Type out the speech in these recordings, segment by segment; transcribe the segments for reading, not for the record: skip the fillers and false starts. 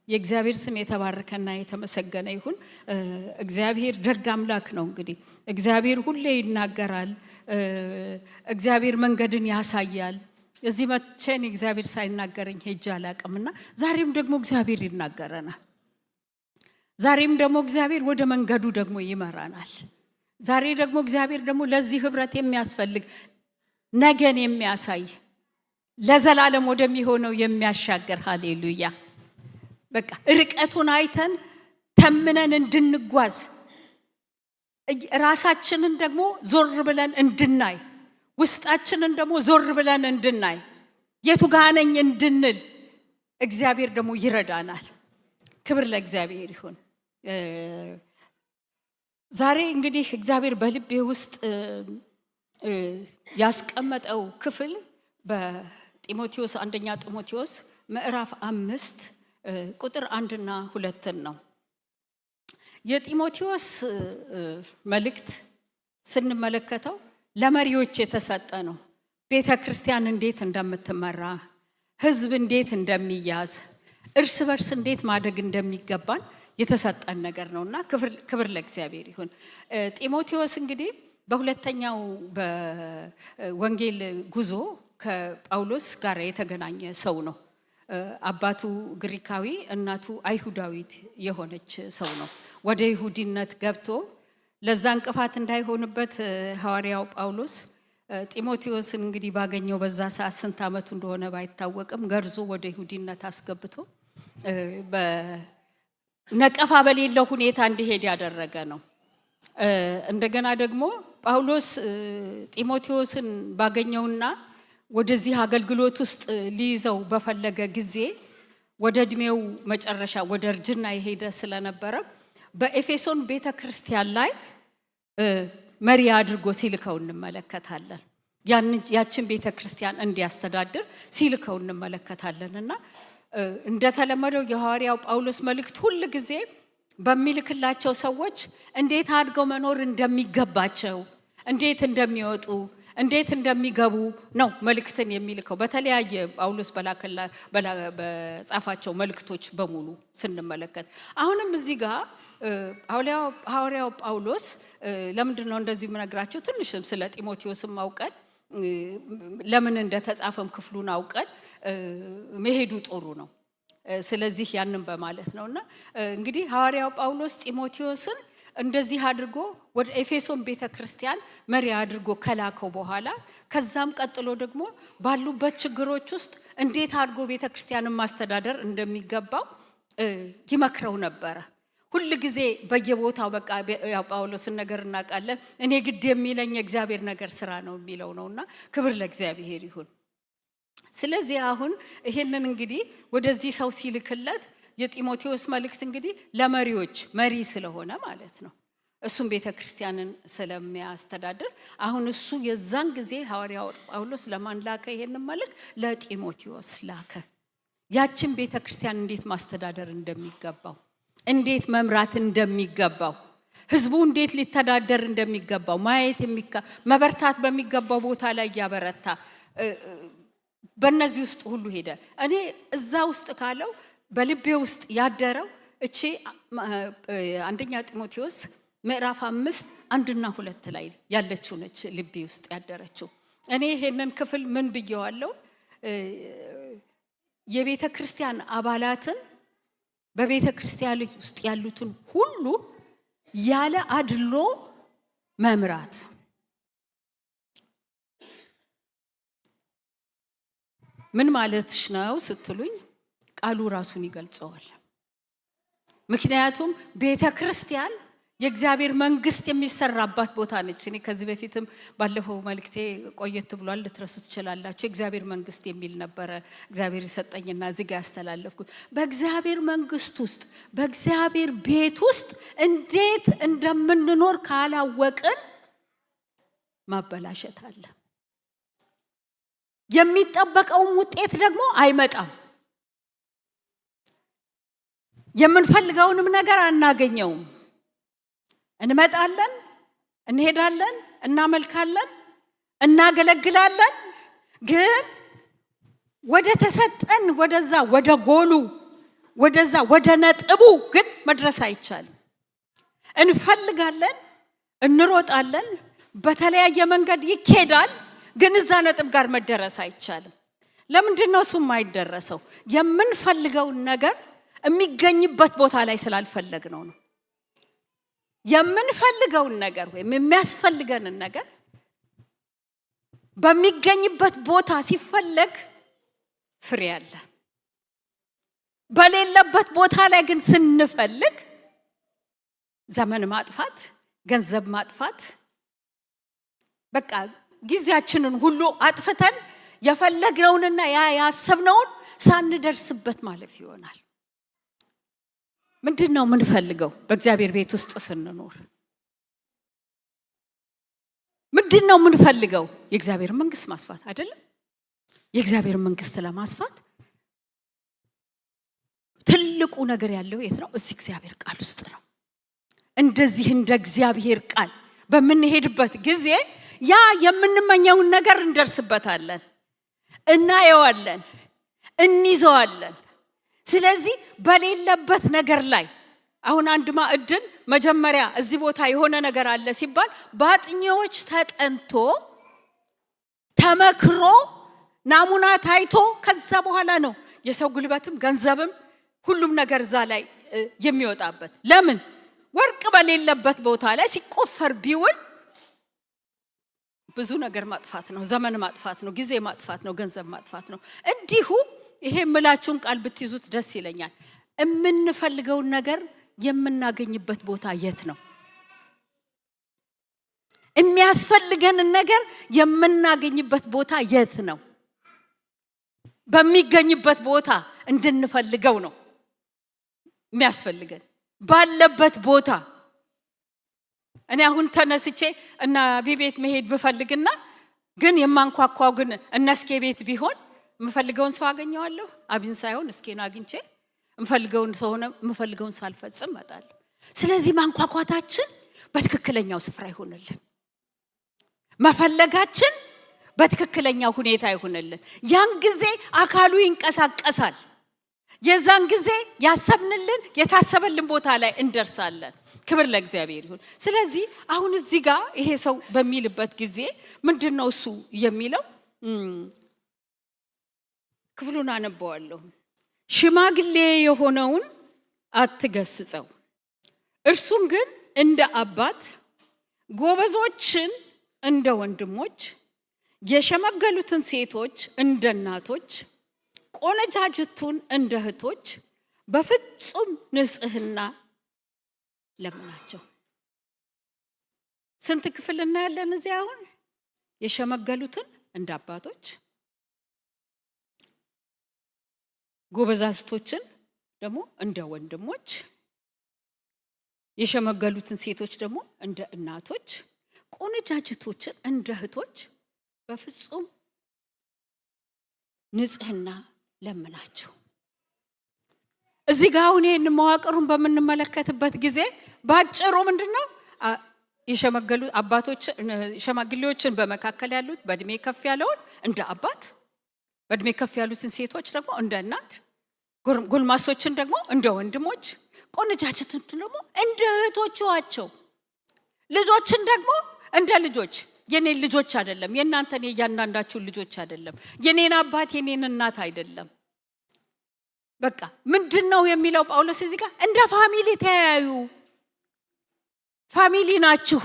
የእግዚአብሔር ስም የተባረከና የተመሰገነ ይሁን። እግዚአብሔር ደግ አምላክ ነው። እንግዲህ እግዚአብሔር ሁሌ ይናገራል። እግዚአብሔር መንገድን ያሳያል። እዚህ መቼን እግዚአብሔር ሳይናገረኝ ሄጄ አላቅምና ዛሬም ደግሞ እግዚአብሔር ይናገረናል። ዛሬም ደግሞ እግዚአብሔር ወደ መንገዱ ደግሞ ይመራናል። ዛሬ ደግሞ እግዚአብሔር ደግሞ ለዚህ ህብረት የሚያስፈልግ ነገን የሚያሳይ ለዘላለም ወደሚሆነው የሚያሻገር ሃሌሉያ። በቃ ርቀቱን አይተን ተምነን እንድንጓዝ ራሳችንን ደግሞ ዞር ብለን እንድናይ ውስጣችንን ደግሞ ዞር ብለን እንድናይ የቱ ጋር ነኝ እንድንል እግዚአብሔር ደግሞ ይረዳናል። ክብር ለእግዚአብሔር ይሁን። ዛሬ እንግዲህ እግዚአብሔር በልቤ ውስጥ ያስቀመጠው ክፍል በጢሞቴዎስ አንደኛ ጢሞቴዎስ ምዕራፍ 5 ቁጥር 1 እና 2 ነው። የጢሞቴዎስ መልእክት ስንመለከተው ለመሪዎች የተሰጠ ነው። ቤተክርስቲያን እንዴት እንደምትመራ፣ ህዝብ እንዴት እንደሚያዝ፣ እርስ በርስ እንዴት ማደግ እንደሚገባን የተሰጠን ነገር ነውና ክብር ለእግዚአብሔር ይሁን። ጢሞቴዎስ እንግዲህ በሁለተኛው በወንጌል ጉዞ ከጳውሎስ ጋር የተገናኘ ሰው ነው። አባቱ ግሪካዊ እናቱ አይሁዳዊት የሆነች ሰው ነው። ወደ ይሁዲነት ገብቶ ለዛ እንቅፋት እንዳይሆንበት ሐዋርያው ጳውሎስ ጢሞቴዎስን እንግዲህ ባገኘው በዛ ሰዓት ስንት ዓመቱ እንደሆነ ባይታወቅም ገርዞ ወደ ይሁዲነት አስገብቶ በነቀፋ በሌለው ሁኔታ እንዲሄድ ያደረገ ነው። እንደገና ደግሞ ጳውሎስ ጢሞቴዎስን ባገኘውና ወደዚህ አገልግሎት ውስጥ ሊይዘው በፈለገ ጊዜ ወደ እድሜው መጨረሻ ወደ እርጅና የሄደ ስለነበረ በኤፌሶን ቤተክርስቲያን ላይ መሪ አድርጎ ሲልከው እንመለከታለን። ያችን ቤተክርስቲያን እንዲያስተዳድር ሲልከው እንመለከታለንና እንደተለመደው የሐዋርያው ጳውሎስ መልእክት ሁሉ ጊዜ በሚልክላቸው ሰዎች እንዴት አድርገው መኖር እንደሚገባቸው፣ እንዴት እንደሚወጡ፣ እንዴት እንደሚገቡ ነው መልእክትን የሚልከው። በተለያየ ጳውሎስ በጻፋቸው መልእክቶች በሙሉ ስንመለከት አሁንም እዚህ ጋር ሐዋርያው ጳውሎስ ለምንድን ነው እንደዚህ የምነግራችሁ? ትንሽም ስለ ጢሞቴዎስም አውቀን ለምን እንደተጻፈም ክፍሉን አውቀን መሄዱ ጥሩ ነው። ስለዚህ ያንን በማለት ነውና እንግዲህ ሐዋርያው ጳውሎስ ጢሞቴዎስን እንደዚህ አድርጎ ወደ ኤፌሶን ቤተክርስቲያን መሪ አድርጎ ከላከው በኋላ ከዛም ቀጥሎ ደግሞ ባሉበት ችግሮች ውስጥ እንዴት አድርጎ ቤተክርስቲያንን ማስተዳደር እንደሚገባው ይመክረው ነበር። ሁሉ ጊዜ በየቦታው በቃ ያው ጳውሎስን ነገር እናውቃለን። እኔ ግድ የሚለኝ የእግዚአብሔር ነገር ስራ ነው የሚለው ነውና ክብር ለእግዚአብሔር ይሁን። ስለዚህ አሁን ይሄንን እንግዲህ ወደዚህ ሰው ሲልክለት የጢሞቴዎስ መልእክት እንግዲህ ለመሪዎች መሪ ስለሆነ ማለት ነው። እሱም ቤተክርስቲያንን ስለሚያስተዳድር አሁን እሱ የዛን ጊዜ ሐዋርያው ጳውሎስ ለማን ላከ? ይሄንን መልእክት ለጢሞቴዎስ ላከ። ያችን ቤተክርስቲያን እንዴት ማስተዳደር እንደሚገባው፣ እንዴት መምራት እንደሚገባው፣ ህዝቡ እንዴት ሊተዳደር እንደሚገባው ማየት መበርታት በሚገባው ቦታ ላይ ያበረታ። በእነዚህ ውስጥ ሁሉ ሄደ። እኔ እዛ ውስጥ ካለው በልቤ ውስጥ ያደረው እቺ አንደኛ ጢሞቴዎስ ምዕራፍ 5 1 እና 2 ላይ ያለችው ነች ልቤ ውስጥ ያደረችው። እኔ ይሄንን ክፍል ምን ብየዋለሁ? የቤተ ክርስቲያን አባላትን በቤተ ክርስቲያን ውስጥ ያሉትን ሁሉ ያለ አድሎ መምራት። ምን ማለትሽ ነው ስትሉኝ ቃሉ ራሱን ይገልጸዋል። ምክንያቱም ቤተ ክርስቲያን የእግዚአብሔር መንግስት የሚሰራባት ቦታ ነች። እኔ ከዚህ በፊትም ባለፈው መልእክቴ ቆየት ብሏል፣ ልትረሱ ትችላላችሁ። የእግዚአብሔር መንግስት የሚል ነበረ እግዚአብሔር ይሰጠኝና እዚህ ጋር ያስተላለፍኩት። በእግዚአብሔር መንግስት ውስጥ በእግዚአብሔር ቤት ውስጥ እንዴት እንደምንኖር ካላወቅን ማበላሸት አለ። የሚጠበቀው ውጤት ደግሞ አይመጣም። የምንፈልገውንም ነገር አናገኘውም። እንመጣለን፣ እንሄዳለን፣ እናመልካለን፣ እናገለግላለን። ግን ወደ ተሰጠን ወደዛ ወደ ጎሉ ወደዛ ወደ ነጥቡ ግን መድረስ አይቻልም። እንፈልጋለን፣ እንሮጣለን፣ በተለያየ መንገድ ይኬዳል፣ ግን እዛ ነጥብ ጋር መደረስ አይቻልም። ለምንድን ነው እሱ የማይደረሰው? የምንፈልገው ነገር የሚገኝበት ቦታ ላይ ስላልፈለግነው ነው። የምንፈልገው ነገር ወይም የሚያስፈልገንን ነገር በሚገኝበት ቦታ ሲፈለግ ፍሬ አለ። በሌለበት ቦታ ላይ ግን ስንፈልግ ዘመን ማጥፋት፣ ገንዘብ ማጥፋት፣ በቃ ጊዜያችንን ሁሉ አጥፍተን የፈለግነውንና ያሰብነውን ሳንደርስበት ማለፍ ይሆናል። ምንድነው የምንፈልገው? በእግዚአብሔር ቤት ውስጥ ስንኖር ምንድነው የምንፈልገው? የእግዚአብሔር መንግስት ማስፋት አይደለም? የእግዚአብሔር መንግስት ለማስፋት ትልቁ ነገር ያለው የት ነው? እዚህ እግዚአብሔር ቃል ውስጥ ነው። እንደዚህ እንደ እግዚአብሔር ቃል በምንሄድበት ጊዜ ያ የምንመኘውን ነገር እንደርስበታለን፣ እናየዋለን፣ እንይዘዋለን። ስለዚህ በሌለበት ነገር ላይ አሁን አንድ ማዕድን መጀመሪያ እዚህ ቦታ የሆነ ነገር አለ ሲባል በአጥኚዎች ተጠንቶ ተመክሮ ናሙና ታይቶ ከዛ በኋላ ነው የሰው ጉልበትም ገንዘብም ሁሉም ነገር እዛ ላይ የሚወጣበት። ለምን? ወርቅ በሌለበት ቦታ ላይ ሲቆፈር ቢውል ብዙ ነገር ማጥፋት ነው፣ ዘመን ማጥፋት ነው፣ ጊዜ ማጥፋት ነው፣ ገንዘብ ማጥፋት ነው። እንዲሁ ይሄ ምላችሁን ቃል ብትይዙት ደስ ይለኛል። የምንፈልገውን ነገር የምናገኝበት ቦታ የት ነው? የሚያስፈልገንን ነገር የምናገኝበት ቦታ የት ነው? በሚገኝበት ቦታ እንድንፈልገው ነው የሚያስፈልገን፣ ባለበት ቦታ። እኔ አሁን ተነስቼ እና ቤት መሄድ ብፈልግና ግን የማንኳኳው ግን እነስኬ ቤት ቢሆን የምፈልገውን ሰው አገኘዋለሁ? አብን ሳይሆን እስኬን አግኝቼ የምፈልገውን ሰው ሆነ የምፈልገውን ሳልፈጽም እመጣለሁ። ስለዚህ ማንኳኳታችን በትክክለኛው ስፍራ ይሆንልን፣ መፈለጋችን በትክክለኛው ሁኔታ ይሆንልን። ያን ጊዜ አካሉ ይንቀሳቀሳል። የዛን ጊዜ ያሰብንልን የታሰበልን ቦታ ላይ እንደርሳለን። ክብር ለእግዚአብሔር ይሁን። ስለዚህ አሁን እዚህ ጋር ይሄ ሰው በሚልበት ጊዜ ምንድነው እሱ የሚለው? ክፍሉን አነበዋለሁ። ሽማግሌ የሆነውን አትገስጸው፣ እርሱን ግን እንደ አባት፣ ጎበዞችን እንደ ወንድሞች፣ የሸመገሉትን ሴቶች እንደ እናቶች፣ ቆነጃጅቱን እንደ እህቶች በፍጹም ንጽህና ለምናቸው። ስንት ክፍል እናያለን እዚህ? አሁን የሸመገሉትን እንደ አባቶች፣ ጎበዛዝቶችን ደግሞ እንደ ወንድሞች፣ የሸመገሉትን ሴቶች ደግሞ እንደ እናቶች፣ ቆነጃጅቶችን እንደ እህቶች በፍጹም ንጽህና ለምናቸው። እዚህ ጋር አሁን ይሄን መዋቅሩን በምንመለከትበት ጊዜ ባጭሩ ምንድነው? የሸመገሉ አባቶች ሸማግሌዎችን በመካከል ያሉት በእድሜ ከፍ ያለውን እንደ አባት፣ በእድሜ ከፍ ያሉትን ሴቶች ደግሞ እንደ እናት፣ ጎልማሶችን ደግሞ እንደ ወንድሞች፣ ቆነጃጅትን ደግሞ እንደ እህቶቻቸው፣ ልጆችን ደግሞ እንደ ልጆች። የኔን ልጆች አይደለም፣ የእናንተን የእያንዳንዳችሁ ልጆች አይደለም፣ የኔን አባት የኔን እናት አይደለም። በቃ ምንድነው የሚለው ጳውሎስ እዚህ ጋር? እንደ ፋሚሊ ተያዩ። ፋሚሊ ናችሁ።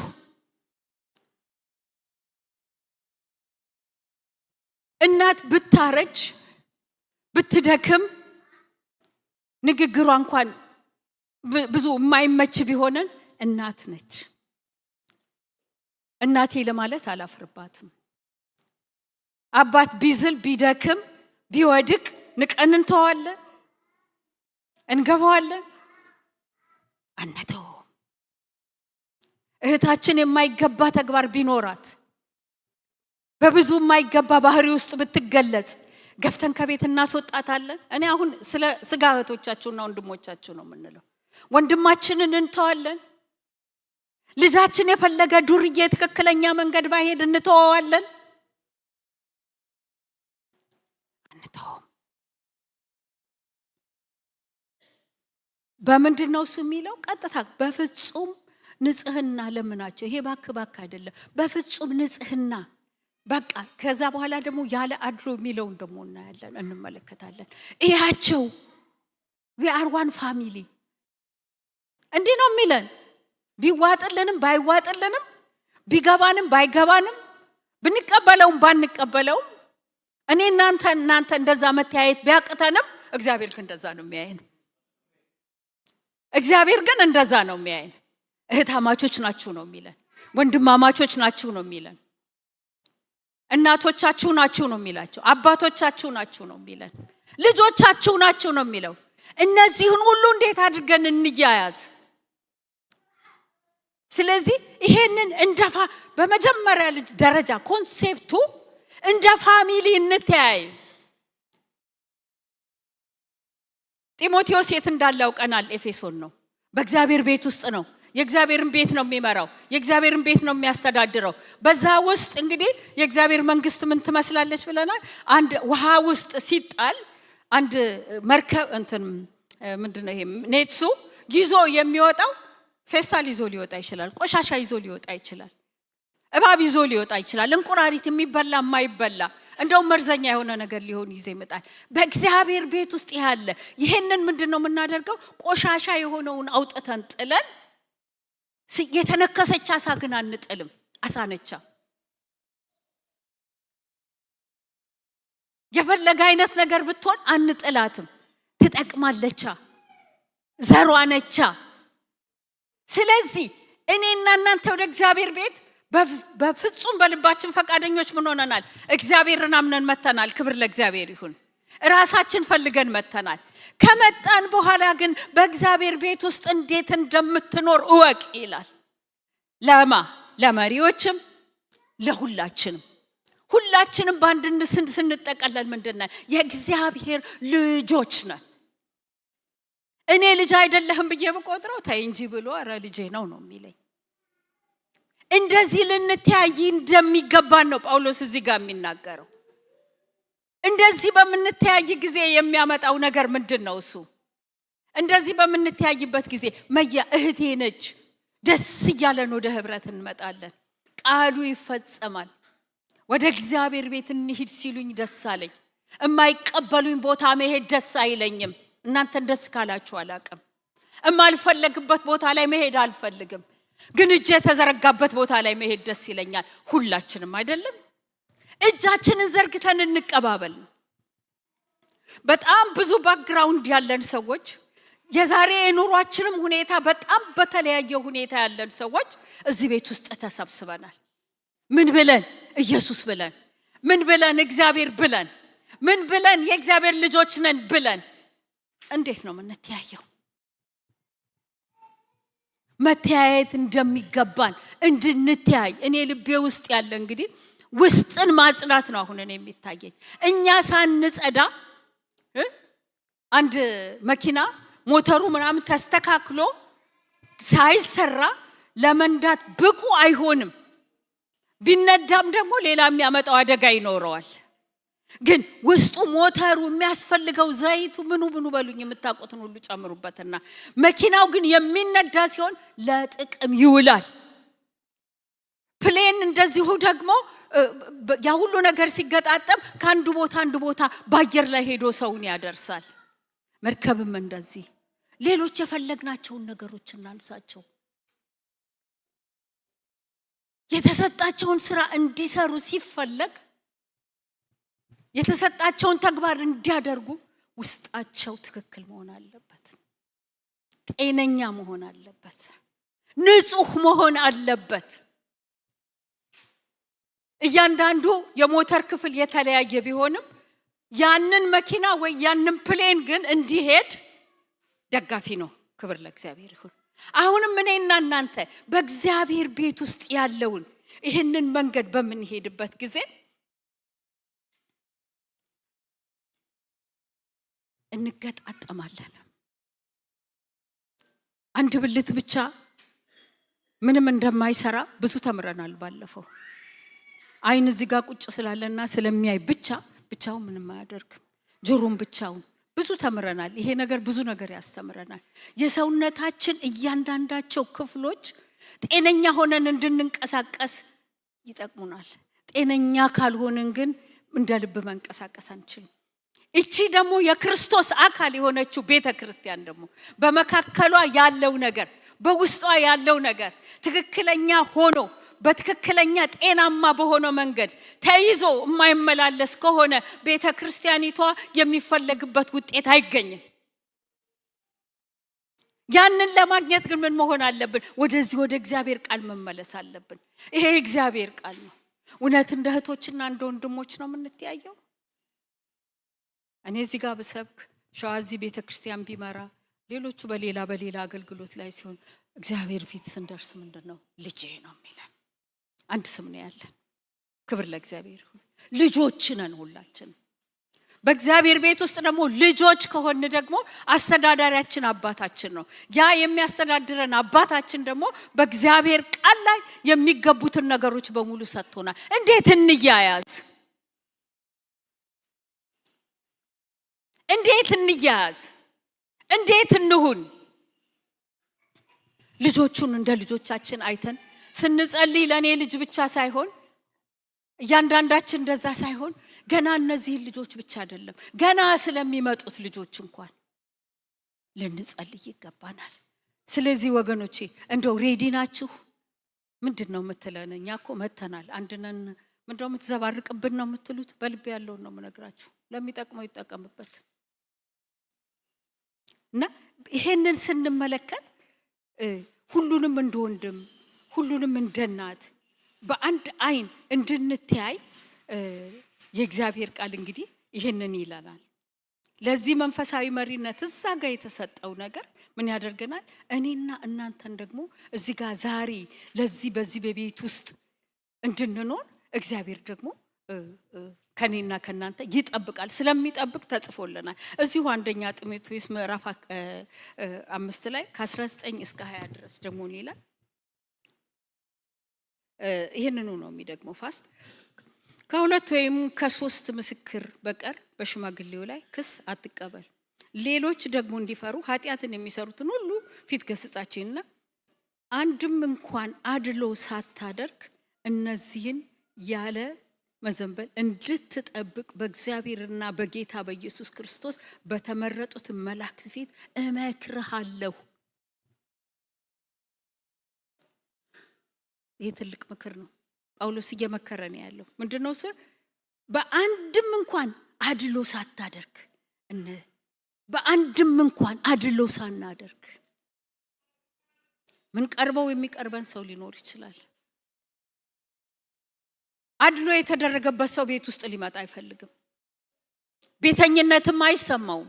እናት ብታረጅ ብትደክም ንግግሯ እንኳን ብዙ የማይመች ቢሆንን እናት ነች። እናቴ ለማለት አላፍርባትም። አባት ቢዝል ቢደክም ቢወድቅ ንቀን እንተዋለን፣ እንገባዋለን፣ አንተው። እህታችን የማይገባ ተግባር ቢኖራት በብዙ የማይገባ ባህሪ ውስጥ ብትገለጽ ገፍተን ከቤት እናስወጣታለን። እኔ አሁን ስለ ስጋ እህቶቻችሁና ወንድሞቻችሁ ነው የምንለው። ወንድማችንን እንተዋለን። ልጃችን የፈለገ ዱርዬ ትክክለኛ መንገድ ባይሄድ እንተዋዋለን? አንተውም። በምንድነው እሱ የሚለው? ቀጥታ በፍጹም ንጽህና ለምናቸው። ይሄ ባክ አይደለም፣ በፍጹም ንጽህና በቃ። ከዛ በኋላ ደግሞ ያለ አድሎ የሚለውን ደግሞ እናያለን፣ እንመለከታለን። ይያቸው we are one family እንዲህ ነው የሚለን። ቢዋጥልንም ባይዋጥልንም፣ ቢገባንም ባይገባንም፣ ብንቀበለውም ባንቀበለውም፣ እኔ እናንተ እንደዛ መተያየት ቢያቅተንም፣ እግዚአብሔር ግን እንደዛ ነው የሚያየን። እግዚአብሔር ግን እንደዛ ነው የሚያየን። እህታማቾች ናችሁ ነው የሚለን። ወንድማማቾች ናችሁ ነው የሚለን። እናቶቻችሁ ናችሁ ነው የሚላቸው። አባቶቻችሁ ናችሁ ነው የሚለን። ልጆቻችሁ ናችሁ ነው የሚለው። እነዚህን ሁሉ እንዴት አድርገን እንያያዝ? ስለዚህ ይሄንን እንደፋ በመጀመሪያ ልጅ ደረጃ ኮንሴፕቱ እንደ ፋሚሊ እንተያይ። ጢሞቴዎስ የት እንዳለ ያውቀናል። ኤፌሶን ነው፣ በእግዚአብሔር ቤት ውስጥ ነው። የእግዚአብሔርን ቤት ነው የሚመራው፣ የእግዚአብሔርን ቤት ነው የሚያስተዳድረው። በዛ ውስጥ እንግዲህ የእግዚአብሔር መንግስት ምን ትመስላለች ብለናል? አንድ ውሃ ውስጥ ሲጣል አንድ መርከብ ምንድነው ይሄ ኔትሱ ይዞ የሚወጣው ፌስታል ይዞ ሊወጣ ይችላል፣ ቆሻሻ ይዞ ሊወጣ ይችላል፣ እባብ ይዞ ሊወጣ ይችላል፣ እንቁራሪት የሚበላ የማይበላ እንደው መርዘኛ የሆነ ነገር ሊሆን ይዞ ይመጣል። በእግዚአብሔር ቤት ውስጥ ያለ ይሄንን ምንድነው የምናደርገው? ቆሻሻ የሆነውን አውጥተን ጥለን፣ የተነከሰች አሳ ግን አንጥልም። አሳ ነቻ፣ የፈለገ አይነት ነገር ብትሆን አንጥላትም። ትጠቅማለች፣ ዘሯ ነቻ። ስለዚህ እኔና እናንተ ወደ እግዚአብሔር ቤት በፍጹም በልባችን ፈቃደኞች ምን ሆነናል? እግዚአብሔርን አምነን መተናል። ክብር ለእግዚአብሔር ይሁን። ራሳችን ፈልገን መተናል። ከመጣን በኋላ ግን በእግዚአብሔር ቤት ውስጥ እንዴት እንደምትኖር እወቅ ይላል። ለመሪዎችም ለሁላችንም፣ ሁላችንም በአንድነት ስንጠቀለል ምንድነው? የእግዚአብሔር ልጆች ነን። እኔ ልጅ አይደለህም ብዬ በቆጥረው ታይ እንጂ ብሎ አረ ልጄ ነው የሚለኝ። እንደዚህ ልንተያይ እንደሚገባን ነው ጳውሎስ እዚህ ጋር የሚናገረው። እንደዚህ በምንተያይ ጊዜ የሚያመጣው ነገር ምንድነው? እሱ እንደዚህ በምንተያይበት ጊዜ መያ እህቴ ነች፣ ደስ እያለን ወደ ህብረት እንመጣለን። ቃሉ ይፈጸማል። ወደ እግዚአብሔር ቤት እንሂድ ሲሉኝ ደስ አለኝ። የማይቀበሉኝ ቦታ መሄድ ደስ አይለኝም። እናንተን ደስ ካላችሁ አላቅም። የማልፈልግበት ቦታ ላይ መሄድ አልፈልግም። ግን እጄ የተዘረጋበት ቦታ ላይ መሄድ ደስ ይለኛል። ሁላችንም አይደለም? እጃችንን ዘርግተን እንቀባበል። በጣም ብዙ ባክግራውንድ ያለን ሰዎች፣ የዛሬ የኑሯችንም ሁኔታ በጣም በተለያየ ሁኔታ ያለን ሰዎች እዚህ ቤት ውስጥ ተሰብስበናል። ምን ብለን? ኢየሱስ ብለን፣ ምን ብለን? እግዚአብሔር ብለን፣ ምን ብለን? የእግዚአብሔር ልጆች ነን ብለን። እንዴት ነው የምንተያየው? መተያየት እንደሚገባን እንድንተያይ እኔ ልቤ ውስጥ ያለ እንግዲህ ውስጥን ማጽዳት ነው አሁን እኔ የሚታየኝ። እኛ ሳንጸዳ አንድ መኪና ሞተሩ ምናምን ተስተካክሎ ሳይሰራ ለመንዳት ብቁ አይሆንም። ቢነዳም ደግሞ ሌላ የሚያመጣው አደጋ ይኖረዋል። ግን ውስጡ ሞተሩ የሚያስፈልገው ዘይቱ ምኑ በሉኝ የምታውቁትን ሁሉ ጨምሩበትና መኪናው ግን የሚነዳ ሲሆን ለጥቅም ይውላል። ፕሌን እንደዚሁ ደግሞ ያ ሁሉ ነገር ሲገጣጠም ከአንዱ ቦታ አንዱ ቦታ በአየር ላይ ሄዶ ሰውን ያደርሳል። መርከብም እንደዚህ። ሌሎች የፈለግናቸውን ነገሮች እናንሳቸው። የተሰጣቸውን ስራ እንዲሰሩ ሲፈለግ የተሰጣቸውን ተግባር እንዲያደርጉ ውስጣቸው ትክክል መሆን አለበት። ጤነኛ መሆን አለበት። ንጹህ መሆን አለበት። እያንዳንዱ የሞተር ክፍል የተለያየ ቢሆንም ያንን መኪና ወይ ያንን ፕሌን ግን እንዲሄድ ደጋፊ ነው። ክብር ለእግዚአብሔር ይሁን። አሁንም እኔና እናንተ በእግዚአብሔር ቤት ውስጥ ያለውን ይህንን መንገድ በምንሄድበት ጊዜ እንገጣጠማለን። አንድ ብልት ብቻ ምንም እንደማይሰራ ብዙ ተምረናል ባለፈው። አይን እዚህ ጋር ቁጭ ስላለና ስለሚያይ ብቻው ምንም አያደርግም። ጆሮም ብቻውን ብዙ ተምረናል። ይሄ ነገር ብዙ ነገር ያስተምረናል። የሰውነታችን እያንዳንዳቸው ክፍሎች ጤነኛ ሆነን እንድንንቀሳቀስ ይጠቅሙናል። ጤነኛ ካልሆነን ግን እንደ ልብ መንቀሳቀስ አንችልም። እቺ ደግሞ የክርስቶስ አካል የሆነችው ቤተክርስቲያን ደግሞ በመካከሏ ያለው ነገር በውስጧ ያለው ነገር ትክክለኛ ሆኖ በትክክለኛ ጤናማ በሆነ መንገድ ተይዞ የማይመላለስ ከሆነ ቤተክርስቲያኒቷ የሚፈለግበት ውጤት አይገኝም። ያንን ለማግኘት ግን ምን መሆን አለብን? ወደዚህ ወደ እግዚአብሔር ቃል መመለስ አለብን። ይሄ እግዚአብሔር ቃል ነው። እውነት እንደ እህቶችና እንደ ወንድሞች ነው የምንተያየው። እኔ እዚህ ጋር በሰብክ ሸዋዚ ቤተክርስቲያን ቢመራ ሌሎቹ በሌላ አገልግሎት ላይ ሲሆን እግዚአብሔር ፊት ስንደርስ ምንድነው? ልጄ ነው የሚለን። አንድ ስም ነው ያለን። ክብር ለእግዚአብሔር ይሁን። ልጆች ነን ሁላችን። በእግዚአብሔር ቤት ውስጥ ደግሞ ልጆች ከሆነ ደግሞ አስተዳዳሪያችን አባታችን ነው። ያ የሚያስተዳድረን አባታችን ደግሞ በእግዚአብሔር ቃል ላይ የሚገቡትን ነገሮች በሙሉ ሰጥቶናል። እንዴት እንያያዝ? እንዴት እንሁን? ልጆቹን እንደ ልጆቻችን አይተን ስንጸልይ ለኔ ልጅ ብቻ ሳይሆን እያንዳንዳችን እንደዛ ሳይሆን ገና እነዚህ ልጆች ብቻ አይደለም ገና ስለሚመጡት ልጆች እንኳን ልንጸልይ ይገባናል። ስለዚህ ወገኖቼ እንደው ሬዲ ናችሁ? ምንድነው የምትለን? እኛ እኮ መተናል አንድነን ምንድነው የምትዘባርቅብን ነው የምትሉት? በልብ ያለው ነው የምነግራችሁ። ለሚጠቅመው ይጠቀምበት። እና ይሄንን ስንመለከት ሁሉንም እንደወንድም ሁሉንም እንደናት በአንድ አይን እንድንተያይ የእግዚአብሔር ቃል እንግዲህ ይሄንን ይላል። ለዚህ መንፈሳዊ መሪነት እዛ ጋር የተሰጠው ነገር ምን ያደርገናል? እኔና እናንተን ደግሞ እዚህ ጋር ዛሬ ለዚህ በዚህ በቤት ውስጥ እንድንኖር እግዚአብሔር ደግሞ ከኔና ከናንተ ይጠብቃል። ስለሚጠብቅ ተጽፎልናል። እዚሁ አንደኛ ጢሞቴዎስ ምዕራፍ 5 ላይ ከ19 እስከ 20 ድረስ ደግሞ ይላል። ይሄንኑ ነው የሚደግመው ፋስት ከሁለት ወይም ከሶስት ምስክር በቀር በሽማግሌው ላይ ክስ አትቀበል። ሌሎች ደግሞ እንዲፈሩ ኃጢአትን የሚሰሩትን ሁሉ ፊት ገስጻቸውና አንድም እንኳን አድሎ ሳታደርግ እነዚህን ያለ መዘንበል እንድትጠብቅ በእግዚአብሔርና በጌታ በኢየሱስ ክርስቶስ በተመረጡት መላእክት ፊት እመክርሃለሁ። ይህ ትልቅ ምክር ነው። ጳውሎስ እየመከረ ነው ያለው። ምንድነው እሱ? በአንድም እንኳን አድሎ ሳታደርግ በአንድም እንኳን አድሎ ሳናደርግ ምን ቀርበው የሚቀርበን ሰው ሊኖር ይችላል። አድሎ የተደረገበት ሰው ቤት ውስጥ ሊመጣ አይፈልግም። ቤተኝነትም አይሰማውም።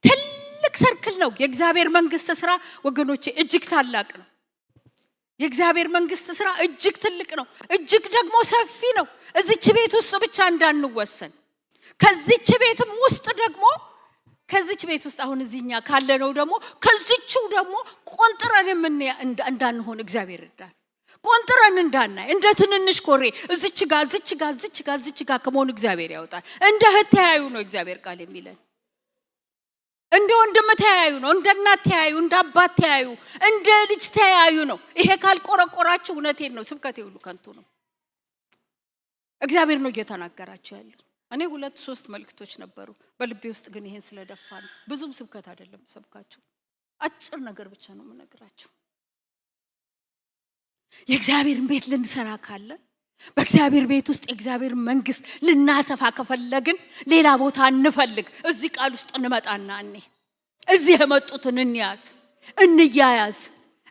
ትልቅ ሰርክል ነው የእግዚአብሔር መንግስት ስራ ወገኖቼ፣ እጅግ ታላቅ ነው። የእግዚአብሔር መንግስት ስራ እጅግ ትልቅ ነው፣ እጅግ ደግሞ ሰፊ ነው። እዚች ቤት ውስጥ ብቻ እንዳንወሰን ከዚች ቤትም ውስጥ ደግሞ ከዚች ቤት ውስጥ አሁን እዚህኛ ካለነው ደግሞ ከዚችው ደግሞ ቆንጥረን እንዳንሆን እግዚአብሔር ይርዳል። ቆንጥረን እንዳናይ እንደ ትንንሽ ኮሬ እዚች ጋር ከመሆን እግዚአብሔር ያወጣል። እንደ እህት ተያዩ ነው እግዚአብሔር ቃል የሚለን። እንደ ወንድም ተያዩ ነው፣ እንደ እናት ተያዩ፣ እንደ አባት ተያዩ፣ እንደ ልጅ ተያዩ ነው። ይሄ ካልቆረቆራችሁ እውነቴን ነው ስብከቴ ሁሉ ከንቱ ነው። እግዚአብሔር ነው እየተናገራችሁ ያለው። እኔ 2-3 መልእክቶች ነበሩ በልቤ ውስጥ ግን ይሄን ስለደፋ ነው። ብዙም ስብከት አይደለም ሰብካችሁ፣ አጭር ነገር ብቻ ነው የምነግራችሁ። የእግዚአብሔርን ቤት ልንሰራ ካለ በእግዚአብሔር ቤት ውስጥ የእግዚአብሔር መንግስት ልናሰፋ ከፈለግን ሌላ ቦታ እንፈልግ። እዚህ ቃል ውስጥ እንመጣና እዚህ የመጡትን እንያዝ፣ እንያያዝ፣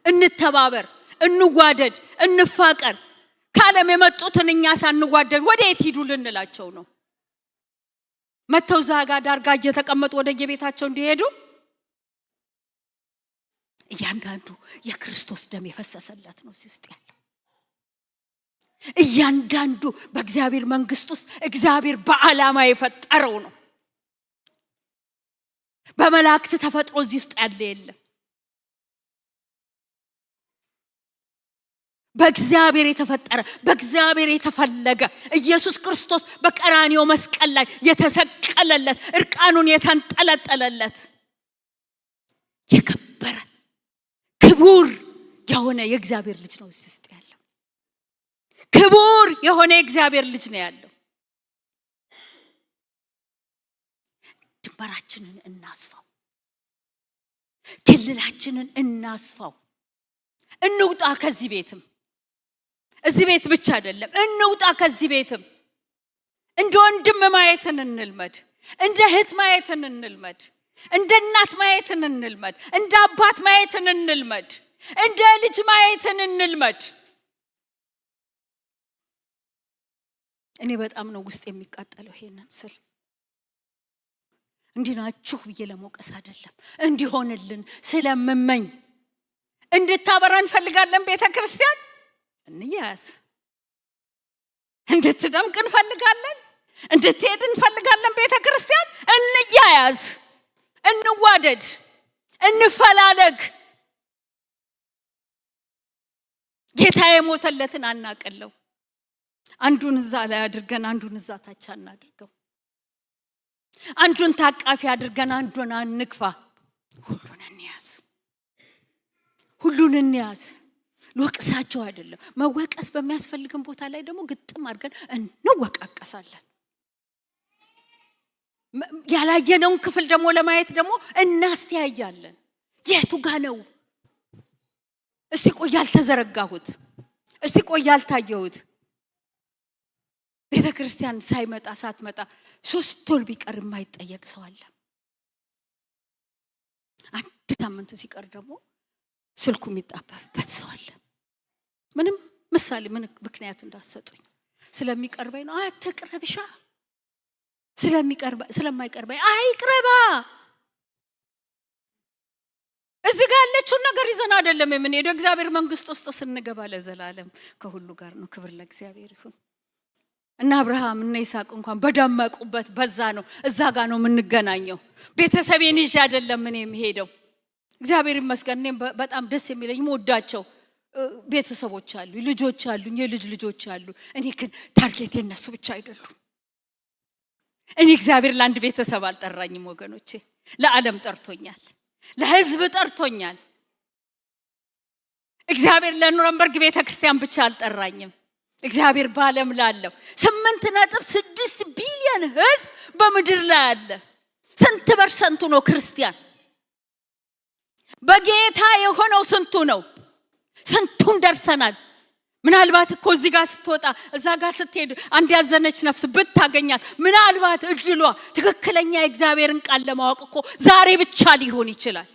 እንተባበር፣ እንዋደድ፣ እንፋቀር። ካለም የመጡትን እኛ ሳንዋደድ ወዴት ሂዱ ልንላቸው ነው? መተው ዛጋ ዳርጋ እየተቀመጡ ወደ የቤታቸው እንዲሄዱ? እያንዳንዱ የክርስቶስ ደም የፈሰሰለት ነው እዚህ ውስጥ ያለው። እያንዳንዱ በእግዚአብሔር መንግስት ውስጥ እግዚአብሔር በዓላማ የፈጠረው ነው። በመላእክት ተፈጥሮ እዚህ ውስጥ ያለ የለም። በእግዚአብሔር የተፈጠረ በእግዚአብሔር የተፈለገ ኢየሱስ ክርስቶስ በቀራንዮ መስቀል ላይ የተሰቀለለት እርቃኑን የተንጠለጠለለት የከበረ ክቡር የሆነ የእግዚአብሔር ልጅ ነው እዚህ ውስጥ ያለው። ክቡር የሆነ የእግዚአብሔር ልጅ ነው ያለው። ድንበራችንን እናስፋው፣ ክልላችንን እናስፋው። እንውጣ ከዚህ ቤትም፣ እዚህ ቤት ብቻ አይደለም፣ እንውጣ ከዚህ ቤትም። እንደ ወንድም ማየትን እንልመድ፣ እንደ እህት ማየትን እንልመድ፣ እንደ እናት ማየትን እንልመድ፣ እንደ አባት ማየትን እንልመድ፣ እንደ ልጅ ማየትን እንልመድ። እኔ በጣም ነው ውስጥ የሚቃጠለው ይሄንን ስል። እንዲናችሁ ብዬ ለሞቀስ አይደለም፣ እንዲሆንልን ስለምመኝ። እንድታበራ እንፈልጋለን ቤተክርስቲያን፣ እንያዝ። እንድትደምቅ እንፈልጋለን፣ እንድትሄድ እንፈልጋለን ቤተክርስቲያን፣ እንያዝ፣ እንዋደድ፣ እንፈላለግ። ጌታ የሞተለትን አናቀለው። አንዱን እዛ ላይ አድርገን አንዱን እዛ ታች አናድርገው። አንዱን ታቃፊ አድርገን አንዱን አንግፋ። ሁሉን እንያዝ፣ ሁሉን እንያዝ። ልወቅሳቸው አይደለም፣ መወቀስ በሚያስፈልገን ቦታ ላይ ደግሞ ግጥም አድርገን እንወቃቀሳለን። ያላየነውን ክፍል ደግሞ ለማየት ደግሞ እናስተያያለን። የቱ ጋ ነው? እስቲ ቆይ ያልተዘረጋሁት፣ እስቲ ቆይ ያልታየሁት። ቤተክርስቲያን ሳይመጣ ሳትመጣ 3 ወር ቢቀር የማይጠየቅ ሰው አለ። አንድ ሳምንት ሲቀር ደግሞ ስልኩ የሚጣበብበት ሰው አለ። ምንም ምሳሌ ምን ምክንያት እንዳሰጡኝ ስለሚቀርበኝ ነው። አትቅረብሻ፣ ስለማይቀርበኝ አይቅረባ። እዚህ ጋር ያለችውን ነገር ይዘን አይደለም የምንሄደው። እግዚአብሔር መንግስት ውስጥ ስንገባ ለዘላለም ከሁሉ ጋር ነው። ክብር ለእግዚአብሔር ይሁን። እና አብርሃም እና ይስሐቅ እንኳን በደመቁበት በዛ ነው፣ እዛ ጋር ነው የምንገናኘው። ቤተሰቤን ይዤ አይደለም እኔ የምሄደው። እግዚአብሔር ይመስገን እኔም በጣም ደስ የሚለኝ የምወዳቸው ቤተሰቦች አሉ፣ ልጆች አሉ፣ የልጅ ልጆች አሉ። እኔ ግን ታርጌቴ እነሱ ብቻ አይደሉም። እኔ እግዚአብሔር ለአንድ ቤተሰብ አልጠራኝም ወገኖቼ፣ ለዓለም ጠርቶኛል፣ ለህዝብ ጠርቶኛል። እግዚአብሔር ለኑረንበርግ ቤተክርስቲያን ብቻ አልጠራኝም። እግዚአብሔር በዓለም ላለው 8.6 ቢሊዮን ህዝብ በምድር ላይ አለ። ስንት ፐርሰንቱ ነው ክርስቲያን? በጌታ የሆነው ስንቱ ነው? ስንቱን ደርሰናል? ምናልባት እኮ እዚህ ጋር ስትወጣ እዛ ጋር ስትሄድ አንድ ያዘነች ነፍስ ብታገኛት ምናልባት እድሏ ትክክለኛ የእግዚአብሔርን ቃል ለማወቅ እኮ ዛሬ ብቻ ሊሆን ይችላል።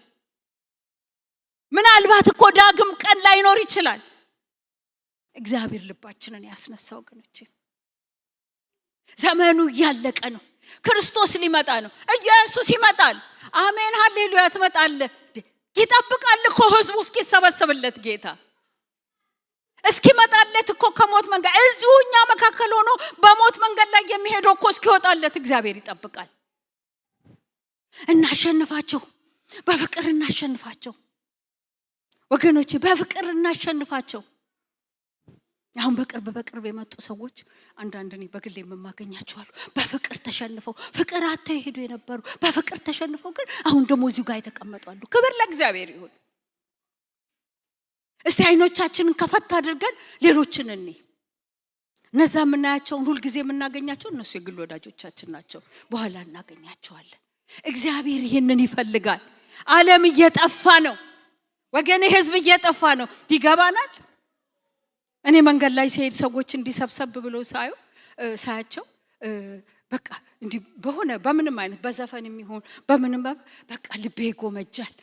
ምናልባት እኮ ዳግም ቀን ላይኖር ይችላል። እግዚአብሔር ልባችንን ያስነሳው ወገኖቼ። ዘመኑ ያለቀ ነው። ክርስቶስ ሊመጣ ነው። ኢየሱስ ይመጣል። አሜን ሃሌሉያ። ትመጣለህ። ይጠብቃል እኮ ህዝቡ እስኪሰበሰብለት ጌታ እስኪመጣለት እኮ ከሞት መንገድ እዚሁኛ መካከል ሆኖ በሞት መንገድ ላይ የሚሄደው እኮ እስኪወጣለት እግዚአብሔር ይጠብቃል። እናሸንፋቸው፣ በፍቅር እናሸንፋቸው ወገኖቼ፣ በፍቅር እናሸንፋቸው። አሁን በቅርብ የመጡ ሰዎች አንዳንድ እኔ በግል የማገኛቸው አሉ። በፍቅር ተሸንፈው ፍቅር አጥተው ይሄዱ የነበሩ በፍቅር ተሸንፈው ግን አሁን ደግሞ እዚሁ ጋር የተቀመጡ አሉ። ክብር ለእግዚአብሔር ይሁን። እስቲ አይኖቻችንን ከፈት አድርገን ሌሎችን እኔ እነዛ የምናያቸውን ሁልጊዜ የምናገኛቸው እነሱ የግል ወዳጆቻችን ናቸው። በኋላ እናገኛቸዋለን። እግዚአብሔር ይሄንን ይፈልጋል። ዓለም እየጠፋ ነው ወገኔ፣ ህዝብ እየጠፋ ነው። ይገባናል። እኔ መንገድ ላይ ሲሄድ ሰዎች እንዲሰብሰብ ብለው ሳያቸው በቃ እንዲ በሆነ በምንም አይነት በዘፈን የሚሆን በምንም በቃ ልቤ ይጎመጃል።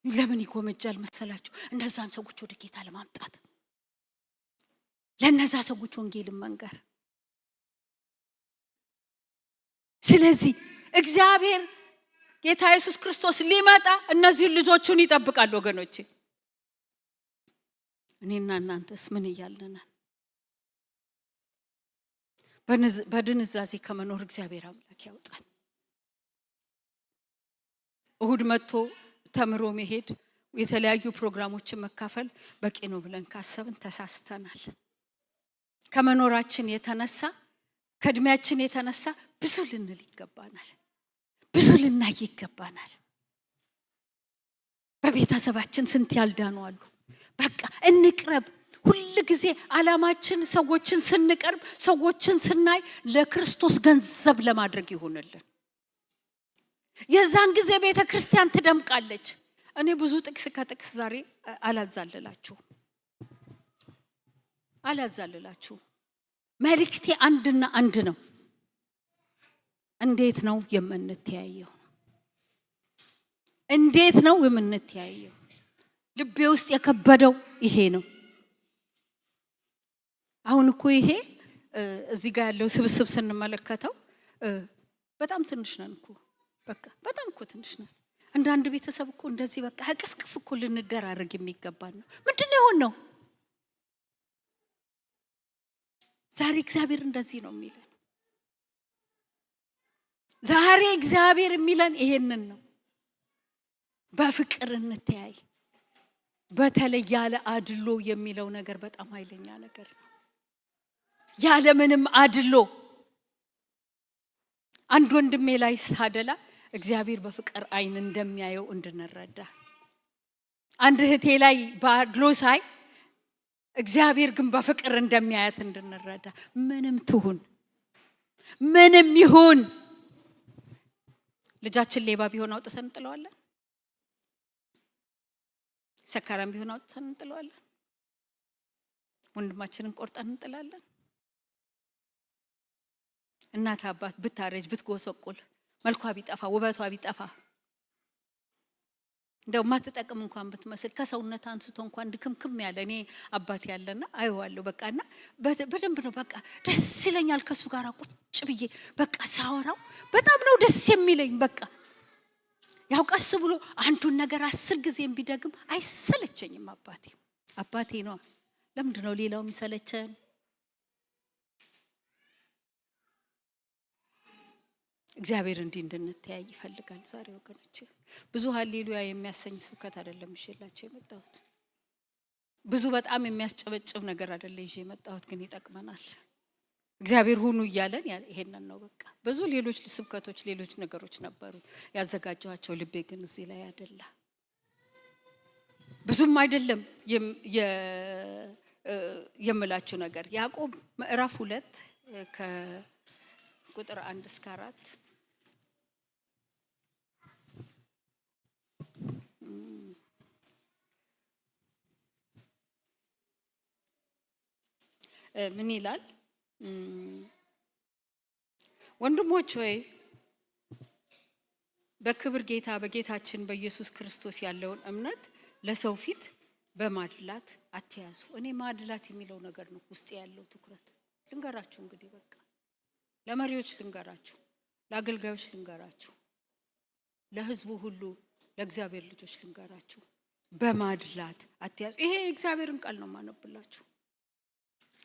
ለምን ይጎመጃል መሰላችሁ? እነዛን ሰዎች ወደ ጌታ ለማምጣት፣ ለነዛ ሰዎች ወንጌልን መንገር። ስለዚህ እግዚአብሔር ጌታ ኢየሱስ ክርስቶስ ሊመጣ እነዚህ ልጆቹን ይጠብቃል ወገኖቼ። እኔና እናንተስ ምን እያልነናል? በድንዛዜ ከመኖር እግዚአብሔር አምላክ ያውጣል። እሁድ መጥቶ ተምሮ መሄድ የተለያዩ ፕሮግራሞችን መካፈል በቂ ነው ብለን ካሰብን ተሳስተናል። ከመኖራችን የተነሳ ከእድሜያችን የተነሳ ብዙ ልንል ይገባናል፣ ብዙ ልናይ ይገባናል። በቤተሰባችን ስንት ያልዳኑ አሉ። በቃ እንቅረብ። ሁሉ ጊዜ ዓላማችን ሰዎችን ስንቀርብ ሰዎችን ስናይ ለክርስቶስ ገንዘብ ለማድረግ ይሆንልን። የዛን ጊዜ ቤተክርስቲያን ትደምቃለች። እኔ ብዙ ጥቅስ ከጥቅስ ዛሬ አላዛልላችሁ። መልእክቴ አንድና አንድ ነው። እንዴት ነው የምንተያየው? እንዴት ነው የምንተያየው? ልቤ ውስጥ የከበደው ይሄ ነው። አሁን እኮ ይሄ እዚህ ጋር ያለው ስብስብ ስንመለከተው በጣም ትንሽ ነን እኮ። በቃ በጣም እኮ ትንሽ ነን። አንዳንድ ቤተሰብ እኮ እንደዚህ በቃ አቅፍቅፍ እኮ ልንደራረግ የሚገባን ነው። ምንድነው የሆነው? ዛሬ እግዚአብሔር እንደዚህ ነው የሚለን። ዛሬ እግዚአብሔር የሚለን ይሄንን ነው። በፍቅር እንተያይ። በተለይ ያለ አድሎ የሚለው ነገር በጣም ኃይለኛ ነገር ነው። ያለ ምንም አድሎ አንድ ወንድሜ ላይ ሳደላ እግዚአብሔር በፍቅር አይን እንደሚያየው እንድንረዳ፣ አንድ እህቴ ላይ በአድሎ ሳይ እግዚአብሔር ግን በፍቅር እንደሚያያት እንድንረዳ። ምንም ትሁን ምንም ይሁን፣ ልጃችን ሌባ ቢሆን አውጥተን እንጥለዋለን? ሰካራም ቢሆን አውጥተን እንጥለዋለን? ወንድማችንን ቆርጠን እንጥላለን? እናት አባት ብታረጅ ብትጎሰቁል መልኳ ቢጠፋ ውበቷ ቢጠፋ እንደው ማትጠቅም እንኳን ብትመስል ከሰውነት አንስቶ እንኳን ድክምክም ያለ እኔ አባት ያለና አይዋለሁ በቃና በደንብ ነው በቃ ደስ ይለኛል ከሱ ጋር ቁጭ ብዬ በቃ ሳወራው በጣም ነው ደስ የሚለኝ። በቃ ያው ቀስ ብሎ አንዱን ነገር 10 ጊዜ ቢደግም አይሰለቸኝም። አባቴ ነው። ለምንድን ነው ሌላው የሚሰለቸን? እግዚአብሔር እንዲህ እንድንተያይ ይፈልጋል። ዛሬ ወገኖቼ ብዙ ሃሌሉያ የሚያሰኝ ስብከት አይደለም ይዤላችሁ የመጣሁት። ብዙ በጣም የሚያስጨበጭብ ነገር አይደለም ይዤ የመጣሁት፣ ግን ይጠቅመናል። እግዚአብሔር ሁኑ እያለን ይሄንን ነው በቃ። ብዙ ሌሎች ስብከቶች ሌሎች ነገሮች ነበሩ ያዘጋጀኋቸው፣ ልቤ ግን እዚህ ላይ አይደለ። ብዙም አይደለም የምላችሁ ነገር ያዕቆብ ምዕራፍ 2 ከቁጥር 1 እስከ 4 ምን ይላል? ወንድሞች ሆይ በክብር ጌታ በጌታችን በኢየሱስ ክርስቶስ ያለውን እምነት ለሰው ፊት በማድላት አትያዙ። እኔ ማድላት የሚለው ነገር ነው ውስጥ ያለው ትኩረት። ልንገራችሁ እንግዲህ በቃ ለመሪዎች ልንገራችሁ፣ ለአገልጋዮች ልንገራችሁ፣ ለህዝቡ ሁሉ ለእግዚአብሔር ልጆች ልንገራችሁ፣ በማድላት አትያዙ። ይሄ እግዚአብሔርን ቃል ነው ማነብላችሁ።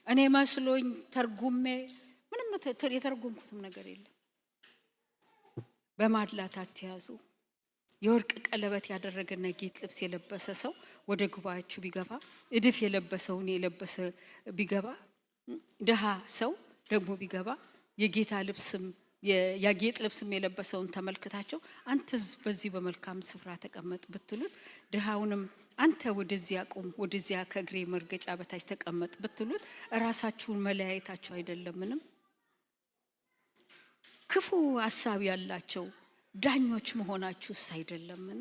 እኔ መስሎኝ ተርጉሜ ምንም የተረጎምኩትም ነገር የለም። በማድላት አትያዙ። የወርቅ ቀለበት ያደረገና ጌጥ ልብስ የለበሰ ሰው ወደ ጉባኤያችሁ ቢገባ፣ እድፍ የለበሰውን የለበሰ ቢገባ፣ ደሃ ሰው ደግሞ ቢገባ የጌታ ልብስም የጌጥ ልብስም የለበሰውን ተመልክታቸው አንተስ በዚህ በመልካም ስፍራ ተቀመጥ ብትሉት፣ ድሃውንም አንተ ወደዚያ ቁም ወደዚያ ከእግሬ መርገጫ በታች ተቀመጥ ብትሉት፣ ራሳችሁን መለያየታችሁ አይደለምንም? ክፉ ሐሳብ ያላቸው ዳኞች መሆናችሁስ አይደለምን?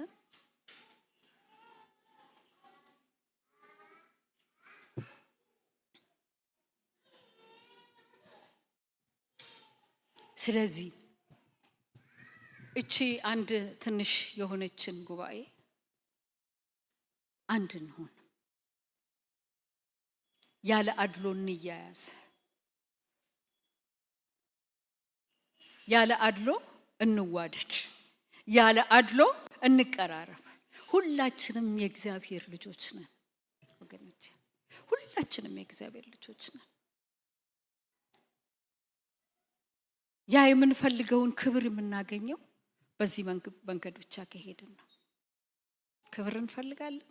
ስለዚህ እቺ አንድ ትንሽ የሆነችን ጉባኤ አንድ እንሆን፣ ያለ አድሎ እንያያዝ፣ ያለ አድሎ እንዋደድ፣ ያለ አድሎ እንቀራረብ። ሁላችንም የእግዚአብሔር ልጆች ነን ወገኖቼ፣ ሁላችንም የእግዚአብሔር ልጆች ነን። ያ የምንፈልገውን ክብር የምናገኘው በዚህ መንገድ ብቻ ከሄድን ነው። ክብር እንፈልጋለን።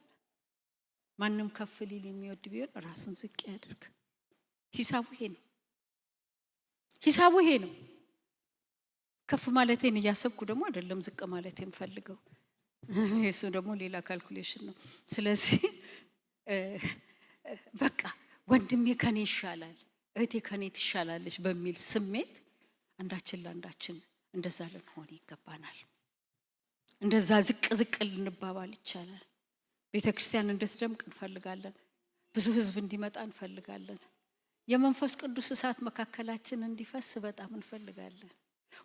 ማንም ከፍ ሊል የሚወድ ቢሆን ራሱን ዝቅ ያድርግ። ሂሳቡ ይሄ ነው። ከፍ ማለቴን እያሰብኩ ደግሞ አይደለም ዝቅ ማለቴን ፈልገው፣ እሱ ደግሞ ሌላ ካልኩሌሽን ነው። ስለዚህ በቃ ወንድሜ ከኔ ይሻላል፣ እህቴ ከኔ ትሻላለች በሚል ስሜት አንዳችን ለአንዳችን እንደዛ ልንሆን ይገባናል። እንደዛ ዝቅ ልንባባል ይቻላል። ቤተክርስቲያን እንድትደምቅ እንፈልጋለን። ብዙ ህዝብ እንዲመጣ እንፈልጋለን። የመንፈስ ቅዱስ እሳት መካከላችን እንዲፈስ በጣም እንፈልጋለን።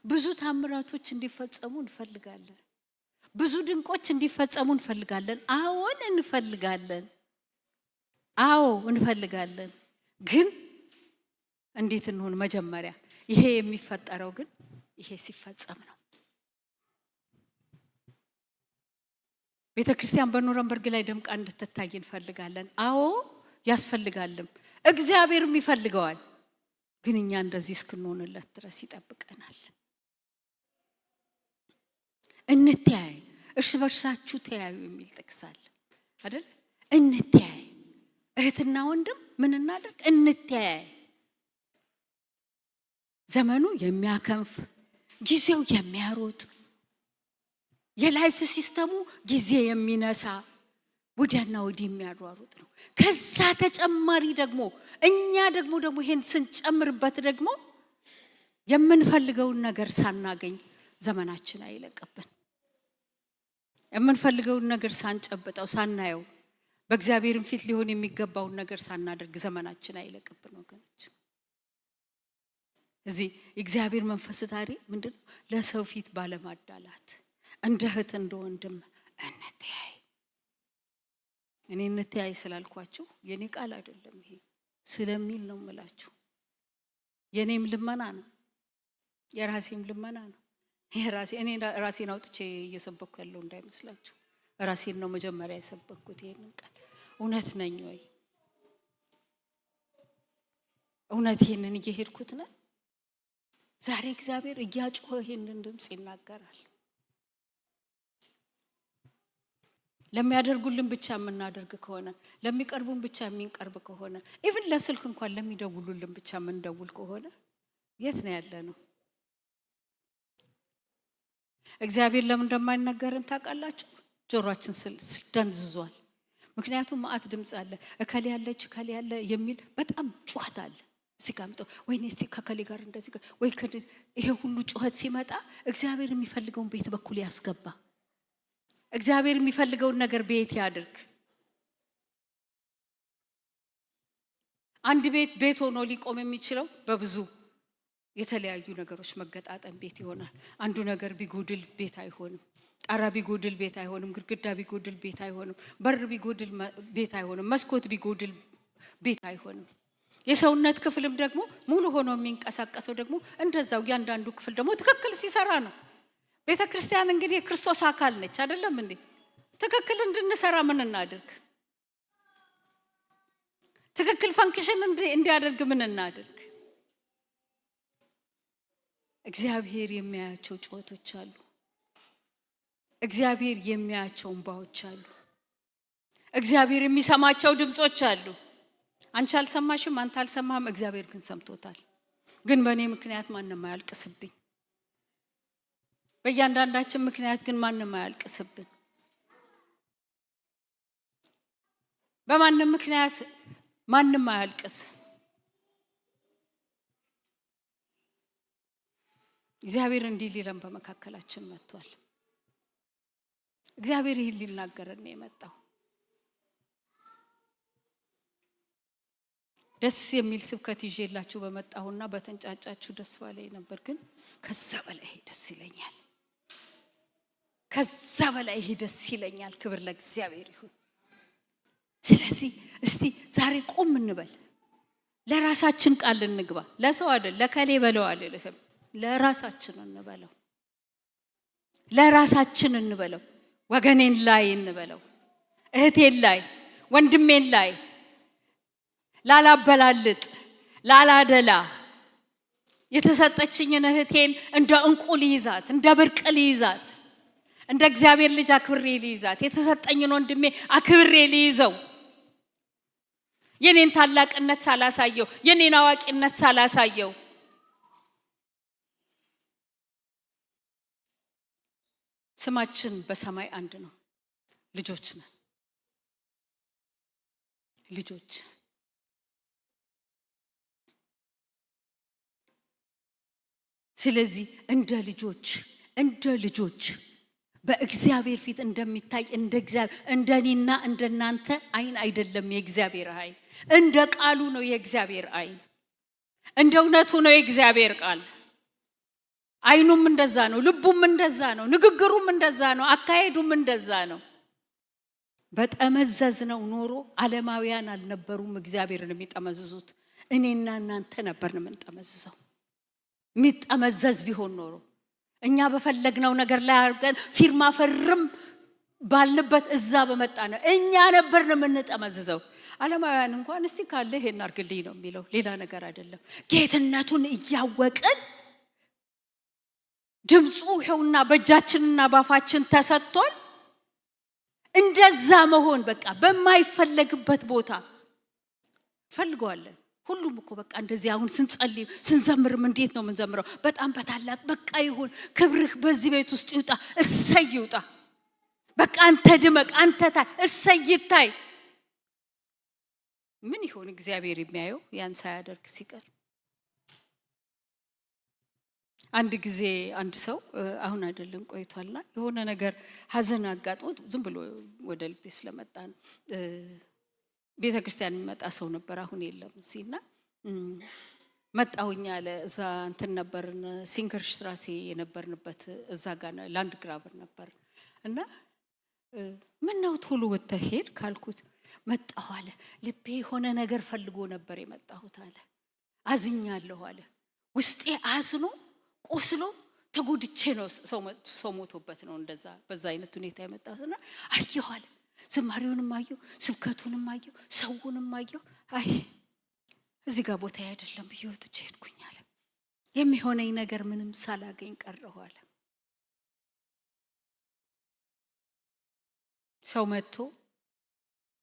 ብዙ ታምራቶች እንዲፈጸሙ እንፈልጋለን። ብዙ ድንቆች እንዲፈጸሙ እንፈልጋለን። እንፈልጋለን። ግን እንዴት እንሆን? መጀመሪያ ይሄ የሚፈጠረው ግን ይሄ ሲፈጸም ነው። ቤተክርስቲያን በኑረንበርግ ላይ ደምቃ እንድትታይ እንፈልጋለን። ያስፈልጋልም፣ እግዚአብሔርም ይፈልገዋል። ግን እኛ እንደዚህ እስክንሆንለት ድረስ ይጠብቀናል። እንተያይ፣ እርስ በርሳችሁ ተያዩ የሚል ጥቅስ አለ አይደል? እንተያይ፣ እህትና ወንድም ምን እናድርግ? እንተያይ። ዘመኑ የሚያከንፍ ጊዜው የሚያሮጥ የላይፍ ሲስተሙ ጊዜ የሚነሳ ወዲያና ወዲህ የሚያሯሩጥ ነው። ከዛ ተጨማሪ ደግሞ እኛ ደግሞ ይሄን ስንጨምርበት ደግሞ የምንፈልገውን ነገር ሳናገኝ ዘመናችን አይለቅብን። የምንፈልገውን ነገር ሳንጨብጠው ሳናየው በእግዚአብሔርም ፊት ሊሆን የሚገባውን ነገር ሳናደርግ ዘመናችን አይለቅብን ወገኖች። እዚህ እግዚአብሔር መንፈስ ታሪ ምንድነው? ለሰው ፊት ባለማዳላት እንደ እህት እንደ ወንድም እንተያይ። እኔ እንተያይ ስላልኳችሁ የኔ ቃል አይደለም፣ ይሄ ስለሚል ነው የምላችሁ። የኔም ልመና ነው፣ የራሴም ልመና ነው። እኔ ራሴን አውጥቼ እየሰበኩ ያለው እንዳይመስላችሁ። ራሴን ነው መጀመሪያ የሰበኩት ይሄንን ቃል። እውነት ነኝ ወይ? እውነት ይሄንን እየሄድኩት ነው? ዛሬ እግዚአብሔር እያጮኸ ይሄንን ድምጽ ይናገራል። ለሚያደርጉልን ብቻ የምናደርግ ከሆነ፣ ለሚቀርቡን ብቻ የምንቀርብ ከሆነ፣ ኢቭን ለስልክ እንኳን ለሚደውሉልን ብቻ የምንደውል ከሆነ የት ነው ያለ ነው? እግዚአብሔር ለምን እንደማይናገረን ታውቃላችሁ? ጆሮአችን ደንዝዟል። ምክንያቱም ማአት ድምጽ አለ፣ እከሌ ያለች እከሌ ያለ የሚል በጣም ጩኸት አለ። እዚህ ጋር መጥቶ ወይኔ እስቲ ከከሌ ጋር እንደዚህ ጋር ወይ ይሄ ሁሉ ጩኸት ሲመጣ እግዚአብሔር የሚፈልገውን ቤት በኩል ያስገባ። እግዚአብሔር የሚፈልገውን ነገር ቤት ያድርግ። አንድ ቤት ሆኖ ሊቆም የሚችለው በብዙ የተለያዩ ነገሮች መገጣጠም ቤት ይሆናል። አንዱ ነገር ቢጎድል ቤት አይሆንም። ጣራ ቢጎድል ቤት አይሆንም። ግድግዳ ቢጎድል ቤት አይሆንም። በር ቢጎድል ቤት አይሆንም። መስኮት ቢጎድል ቤት አይሆንም። የሰውነት ክፍልም ደግሞ ሙሉ ሆኖ የሚንቀሳቀሰው ደግሞ እንደዛው ያንዳንዱ ክፍል ደግሞ ትክክል ሲሰራ ነው። ቤተክርስቲያን እንግዲህ የክርስቶስ አካል ነች አይደለም እንዴ? ትክክል እንድንሰራ ምን እናድርግ? ትክክል ፈንክሽን እንዲያደርግ ምን እናድርግ? እግዚአብሔር የሚያያቸው ጩኸቶች አሉ። እግዚአብሔር የሚያያቸው እንባዎች አሉ። እግዚአብሔር የሚሰማቸው ድምጾች አሉ። አንቺ አልሰማሽም፣ አንተ አልሰማህም፣ እግዚአብሔር ግን ሰምቶታል። ግን በእኔ ምክንያት ማንም አያልቅስብኝ። በእያንዳንዳችን ምክንያት ግን ማንም አያልቅስብን። በማንም ምክንያት ማንም አያልቅስ። እግዚአብሔር እንዲህ ሊለን በመካከላችን መጥቷል። እግዚአብሔር ይህን ሊናገረን ነው የመጣው። ደስ የሚል ስብከት ይዤላችሁ በመጣሁና በተንጫጫችሁ ደስ ባለኝ ነበር። ግን ከዛ በላይ ደስ ይለኛል። ከዛ በላይ ደስ ይለኛል። ክብር ለእግዚአብሔር ይሁን። ስለዚህ እስቲ ዛሬ ቆም እንበል። ለራሳችን ቃል እንግባ። ለሰው አይደል፣ ለከሌ በለው አልልህም። ለራሳችን እንበለው። ለራሳችን እንበለው። ወገኔን ላይ እንበለው። እህቴን ላይ፣ ወንድሜን ላይ ላላበላልጥ፣ ላላደላ የተሰጠችኝን እህቴን እንደ እንቁ ልይዛት፣ እንደ ብርቅ ልይዛት፣ እንደ እግዚአብሔር ልጅ አክብሬ ልይዛት፣ የተሰጠኝን ወንድሜ አክብሬ ልይዘው፣ የኔን ታላቅነት ሳላሳየው፣ የኔን አዋቂነት ሳላሳየው። ስማችን በሰማይ አንድ ነው። ልጆች ነን። ልጆች ስለዚህ እንደ ልጆች በእግዚአብሔር ፊት እንደሚታይ እንደ እግዚአብሔር እንደኔና እንደናንተ አይን አይደለም የእግዚአብሔር አይን። እንደ ቃሉ ነው የእግዚአብሔር አይን። እንደ እውነቱ ነው የእግዚአብሔር ቃል። አይኑም እንደዛ ነው፣ ልቡም እንደዛ ነው፣ ንግግሩም እንደዛ ነው፣ አካሄዱም እንደዛ ነው። በጠመዘዝነው ኖሮ ዓለማውያን አልነበሩም እግዚአብሔርን የሚጠመዝዙት። እኔና እናንተ ነበርን የምንጠመዝዘው። የሚጠመዘዝ ቢሆን ኖሮ እኛ በፈለግነው ነገር ላይ አድርገን ፊርማ ፈርም ባልንበት እዛ በመጣ ነው እኛ ነበርን የምንጠመዝዘው። ዓለማውያን እንኳን እስቲ ካለ ይሄን አርግልኝ ነው የሚለው፣ ሌላ ነገር አይደለም። ጌትነቱን እያወቅን ድምፁ ይኸውና በእጃችንና ባፋችን ተሰጥቷል። እንደዛ መሆን በቃ በማይፈለግበት ቦታ ፈልገዋለን። ሁሉም እኮ በቃ እንደዚህ አሁን ስንጸልይ ስንዘምርም እንዴት ነው የምንዘምረው? በጣም በታላቅ በቃ ይሁን ክብርህ በዚህ ቤት ውስጥ ይውጣ፣ እሰይ ይውጣ፣ በቃ አንተ ድመቅ፣ አንተ ታይ፣ እሰይ ይታይ። ምን ይሆን እግዚአብሔር የሚያየው ያን ሳያደርግ ሲቀር? አንድ ጊዜ አንድ ሰው አሁን አይደለም ቆይቷልና የሆነ ነገር ሀዘን አጋጥሞት ዝም ብሎ ወደ ልቤ ስለመጣ ነው። ቤተክርስቲያን የሚመጣ ሰው ነበር፣ አሁን የለም እዚህና መጣሁኝ አለ። እዛ እንትን ነበርን ሲንከርሽ ራሴ የነበርንበት እዛ ጋር ላንድ ግራቨር ነበር እና ምን ነው ቶሎ ወጥተህ ሄድ ካልኩት መጣሁ አለ። ልቤ የሆነ ነገር ፈልጎ ነበር የመጣሁት አለ። አዝኛለሁ አለ። ውስጤ አዝኖ ቆስሎ ተጎድቼ ነው ሰው ሞቶበት ነው እንደዛ በዛ አይነት ሁኔታ የመጣሁትና አየሁ አለ። ዝማሬውንም አየሁ፣ ስብከቱንም አየሁ፣ ሰውንም አየሁ። አይ እዚህ ጋር ቦታ አይደለም ብዬ ወጥቼ ሄድኩኝ አለ። የሚሆነኝ ነገር ምንም ሳላገኝ ቀረሁ አለ። ሰው መጥቶ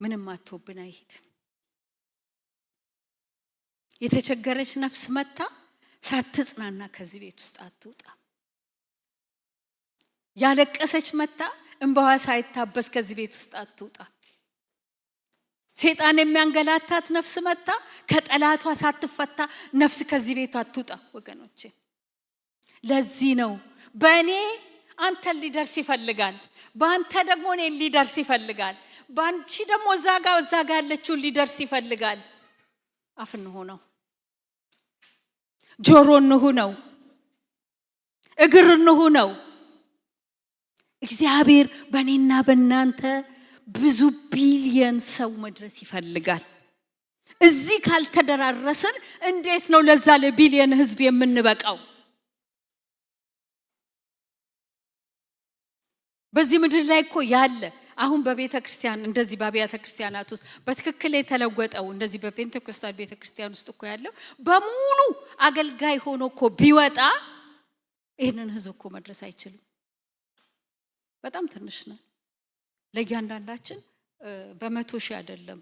ምንም አጥቶብን አይሄድም። የተቸገረች ነፍስ መጣ ሳትጽናና ከዚህ ቤት ውስጥ አትውጣ። ያለቀሰች መጣ እንባዋ ሳይታበስ ከዚህ ቤት ውስጥ አትውጣ። ሰይጣን የሚያንገላታት ነፍስ መጣ ከጠላቷ ሳትፈታ ነፍስ ከዚህ ቤት አትውጣ። ወገኖቼ ለዚህ ነው በእኔ አንተን ሊደርስ ይፈልጋል፣ በአንተ ደግሞ እኔን ሊደርስ ይፈልጋል፣ በአንቺ ደግሞ እዛ ጋር ያለችውን ሊደርስ ይፈልጋል። አፍ እንሆነው፣ ጆሮ እንሁነው፣ እግር እንሁነው። እግዚአብሔር በእኔና በእናንተ ብዙ ቢሊየን ሰው መድረስ ይፈልጋል። እዚህ ካልተደራረስን እንዴት ነው ለዛ ለቢሊየን ህዝብ የምንበቃው? በዚህ ምድር ላይ እኮ ያለ አሁን በቤተ ክርስቲያን እንደዚህ በአብያተ ክርስቲያናት ውስጥ በትክክል የተለወጠው እንደዚህ በፔንቴኮስታል ቤተ ክርስቲያን ውስጥ እኮ ያለው በሙሉ አገልጋይ ሆኖ እኮ ቢወጣ ይሄንን ህዝብ እኮ መድረስ አይችልም። በጣም ትንሽ ነው። ለእያንዳንዳችን በመቶ ሺህ አይደለም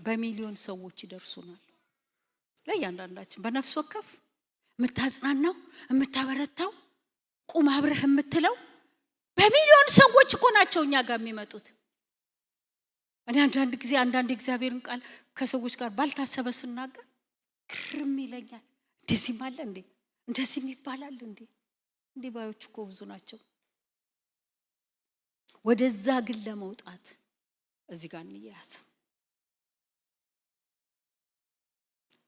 በሚሊዮን ሰዎች ይደርሱናል። ለእያንዳንዳችን በነፍስ ወከፍ የምታጽናናው የምታበረታው ቁም አብረህ የምትለው በሚሊዮን ሰዎች እኮ ናቸው እኛ ጋር የሚመጡት። እኔ አንዳንድ ጊዜ እግዚአብሔርን ቃል ከሰዎች ጋር ባልታሰበ ስናገር ግርም ይለኛል። እንደዚህ ማለት እንዴ እንደዚህ ይባላል እንዴ ባዮች እኮ ብዙ ናቸው። ወደዛ ግን ለመውጣት እዚህ ጋር እንያዝ።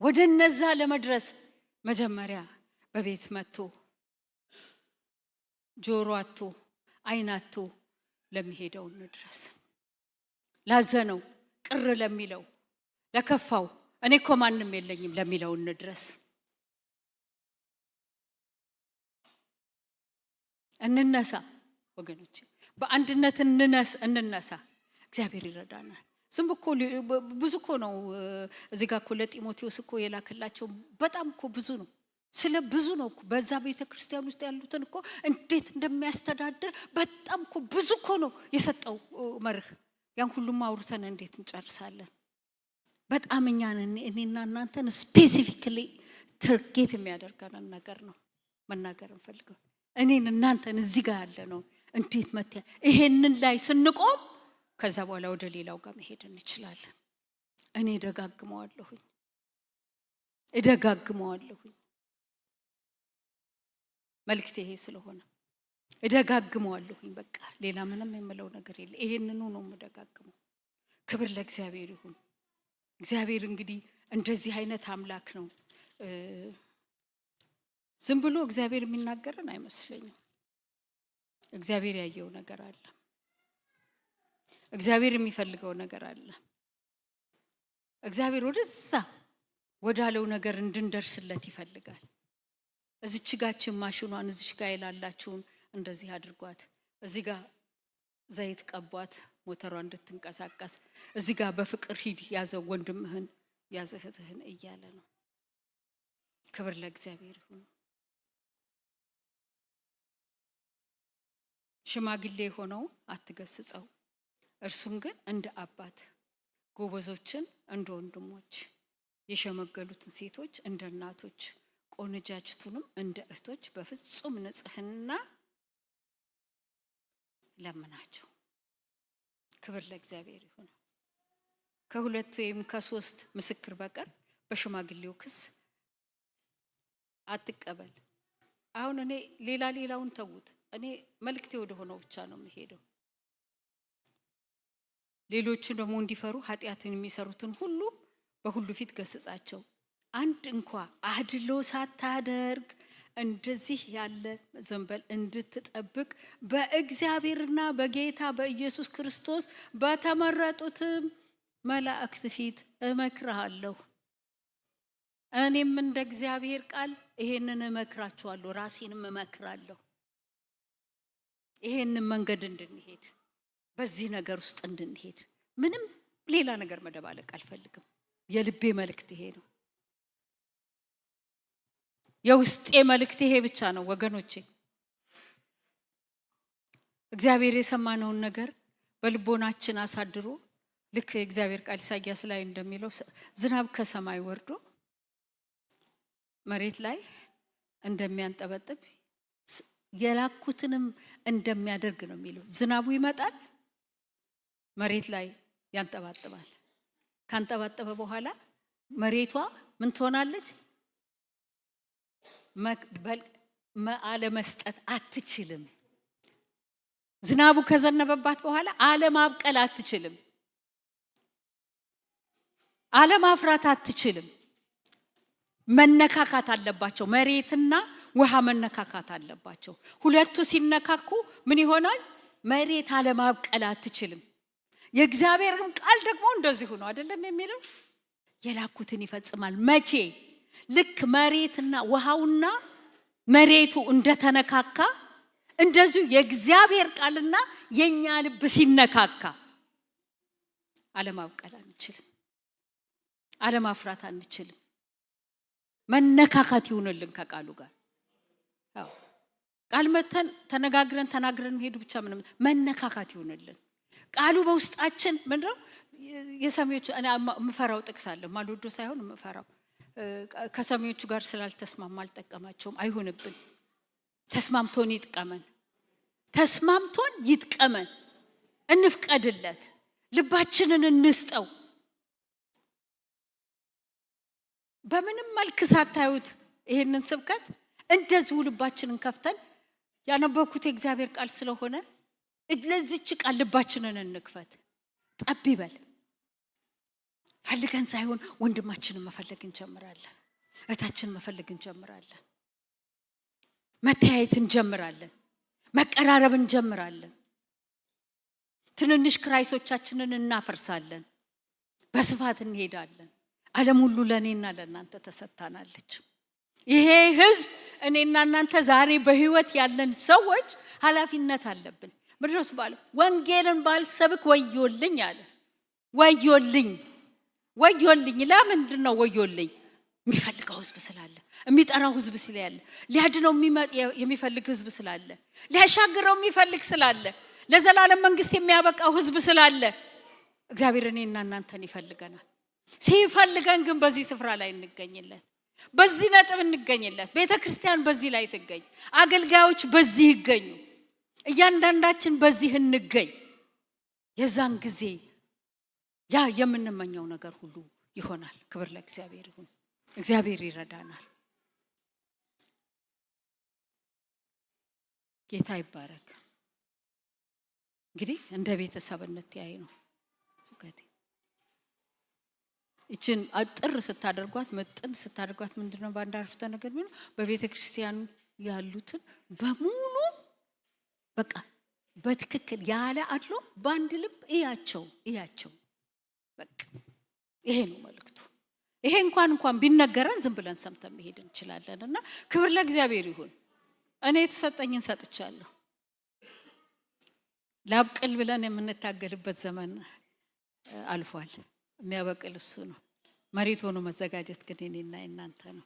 ወደ እነዛ ለመድረስ መጀመሪያ በቤት መጥቶ ጆሮ አጥቶ አይን አጥቶ ለሚሄደው እንድረስ። ላዘነው ቅር ለሚለው ለከፋው እኔ እኮ ማንም የለኝም ለሚለው እንድረስ። እንነሳ ወገኖች፣ በአንድነት እንነሳ። እግዚአብሔር ይረዳናል። ዝም እኮ ብዙ እኮ ነው እዚህ ጋር እኮ ለጢሞቴዎስ እኮ የላከላቸው በጣም እኮ ብዙ ነው። ስለ ብዙ ነው እኮ በዛ ቤተክርስቲያን ውስጥ ያሉትን እኮ እንዴት እንደሚያስተዳድር በጣም እኮ ብዙ እኮ ነው የሰጠው መርህ። ያን ሁሉም አውርተን እንዴት እንጨርሳለን? በጣም እኔና እናንተን ስፔሲፊካሊ ታርጌት የሚያደርገን ነገር ነው መናገር እንፈልገው። እኔን እናንተን እዚህ ጋር ያለ ነው እንዴት መጥያ ይሄንን ላይ ስንቆም ከዛ በኋላ ወደ ሌላው ጋር መሄድ እንችላለን። እኔ እደጋግመዋለሁ መልክቴ ይሄ ስለሆነ እደጋግመዋለሁ። በቃ ሌላ ምንም የምለው ነገር የለ። ይሄንኑ ነው የምደጋግመው። ክብር ለእግዚአብሔር ይሁን። እግዚአብሔር እንግዲህ እንደዚህ አይነት አምላክ ነው። ዝም ብሎ እግዚአብሔር የሚናገረን አይመስለኝም። እግዚአብሔር ያየው ነገር አለ። እግዚአብሔር የሚፈልገው ነገር አለ። እግዚአብሔር ወደዛ ወዳለው ነገር እንድንደርስለት ይፈልጋል። እዚች ጋችን ማሽኗን እዚች ጋር ይላላችሁን እንደዚህ አድርጓት፣ እዚህ ጋር ዘይት ቀቧት ሞተሯ እንድትንቀሳቀስ፣ እዚህ ጋር በፍቅር ሂድ ያዘው ወንድምህን ያዘህትህን እያለ ነው። ክብር ለእግዚአብሔር ይሁን። ሽማግሌ ሆነው አትገስጸው፣ እርሱም ግን እንደ አባት ጎበዞችን እንደ ወንድሞች፣ የሸመገሉትን ሴቶች እንደ እናቶች፣ ቆነጃጅቱንም እንደ እህቶች በፍጹም ንጽሕና ለምናቸው። ክብር ለእግዚአብሔር ይሁን። ከሁለት ወይም ከሶስት ምስክር በቀር በሽማግሌው ክስ አትቀበል። አሁን እኔ ሌላውን ተውት። እኔ መልክቴ ወደ ሆነው ብቻ ነው የምሄደው። ሌሎቹ ደግሞ እንዲፈሩ ኃጢአትን የሚሰሩትን ሁሉ በሁሉ ፊት ገስጻቸው። አንድ እንኳን አድሎ ሳታደርግ እንደዚህ ያለ ዘንበል እንድትጠብቅ በእግዚአብሔርና በጌታ በኢየሱስ ክርስቶስ በተመረጡት መላእክት ፊት እመክርሃለሁ። እኔም እንደ እግዚአብሔር ቃል ይሄንን እመክራችኋለሁ፣ ራሴንም እመክራለሁ። ይሄንን መንገድ እንድንሄድ በዚህ ነገር ውስጥ እንድንሄድ ምንም ሌላ ነገር መደባለቅ አልፈልግም። የልቤ መልእክት ይሄ ነው። የውስጤ መልእክት ይሄ ብቻ ነው ወገኖቼ። እግዚአብሔር የሰማነውን ነገር በልቦናችን አሳድሮ ልክ እግዚአብሔር ቃል ኢሳይያስ ላይ እንደሚለው ዝናብ ከሰማይ ወርዶ መሬት ላይ እንደሚያንጠበጥብ የላኩትንም እንደሚያደርግ ነው የሚለው። ዝናቡ ይመጣል፣ መሬት ላይ ያንጠባጥባል። ካንጠባጠበ በኋላ መሬቷ ምን ትሆናለች? አለመስጠት አትችልም። ዝናቡ ከዘነበባት በኋላ አለማብቀል አትችልም፣ አለማፍራት አትችልም። መነካካት አለባቸው። መሬትና ውሃ መነካካት አለባቸው። ሁለቱ ሲነካኩ ምን ይሆናል? መሬት አለማብቀል አትችልም። የእግዚአብሔርም ቃል ደግሞ እንደዚሁ ነው አይደለም የሚለው? የላኩትን ይፈጽማል። መቼ? ልክ መሬትና ውሃውና መሬቱ እንደተነካካ እንደዚሁ የእግዚአብሔር ቃልና የኛ ልብ ሲነካካ አለማብቀል አንችልም፣ አለማፍራት አንችልም። መነካካት ይሁንልን ከቃሉ ጋር። አዎ ቃል መተን ተናግረን ሄዱ ብቻ ምንም መነካካት ይሁንልን። ቃሉ በውስጣችን ምንድነው? የሰሚዎቹ እኔ የምፈራው ጥቅስ አለ፣ ማልወዶ ሳይሆን የምፈራው ከሰሚዎቹ ጋር ስላልተስማማ አልጠቀማቸውም። አይሆንብን። ተስማምቶን ይጥቀመን፣ እንፍቀድለት፣ ልባችንን እንስጠው። በምንም መልክ ሳታዩት ይሄንን ስብከት እንደዚሁ ልባችንን ከፍተን ያነበብኩት የእግዚአብሔር ቃል ስለሆነ ለዚህች ቃል ልባችንን እንክፈት። ጠብ ይበል። ፈልገን ሳይሆን ወንድማችንን መፈለግ እንጀምራለን፣ እህታችንን መፈለግ እንጀምራለን፣ መተያየት እንጀምራለን፣ መቀራረብ እንጀምራለን። ትንንሽ ክራይሶቻችንን እናፈርሳለን፣ በስፋት እንሄዳለን። ዓለም ሁሉ ለኔና ለናንተ ተሰጥታናለች። ይሄ ህዝብ እኔና እናንተ ዛሬ በህይወት ያለን ሰዎች ኃላፊነት አለብን። ምድረስ ባለ ወንጌልን ባልሰብክ ወዮልኝ አለ። ወዮልኝ ለምንድን ነው ወዮልኝ? የሚፈልገው ህዝብ ስላለ፣ የሚጠራው ህዝብ ስላለ፣ ሊያድነው የሚፈልግ ህዝብ ስላለ፣ ሊያሻግረው የሚፈልግ ስላለ፣ ለዘላለም መንግስት የሚያበቃው ህዝብ ስላለ እግዚአብሔር እኔና እናንተን ይፈልገናል። ሲፈልገን ግን በዚህ ስፍራ ላይ እንገኝለት፣ በዚህ ነጥብ እንገኝለት። ቤተክርስቲያን በዚህ ላይ ትገኝ፣ አገልጋዮች በዚህ ይገኙ፣ እያንዳንዳችን በዚህ እንገኝ። የዛን ጊዜ ያ የምንመኘው ነገር ሁሉ ይሆናል። ክብር ለእግዚአብሔር ይሁን። እግዚአብሔር ይረዳናል። ጌታ ይባረክ። እንግዲህ እንደ ቤተሰብ እንተያይ ነው። እቺን አጥር ስታደርጓት መጥን ስታደርጓት ምንድነው ባንድ አረፍተ ነገር ምን በቤተ ክርስቲያን ያሉትን በሙሉ በቃ በትክክል ያለ አድሎ ባንድ ልብ እያቸው በቃ ይሄ ነው መልእክቱ። ይሄ እንኳን ቢነገረን ዝም ብለን ሰምተን መሄድ እንችላለንና ክብር ለእግዚአብሔር ይሁን። እኔ የተሰጠኝን ሰጥቻለሁ። ላብቅል ብለን የምንታገልበት ዘመን አልፏል። የሚያበቅል እሱ ነው። መሬት ሆኖ መዘጋጀት ግን እኔና እናንተ ነው።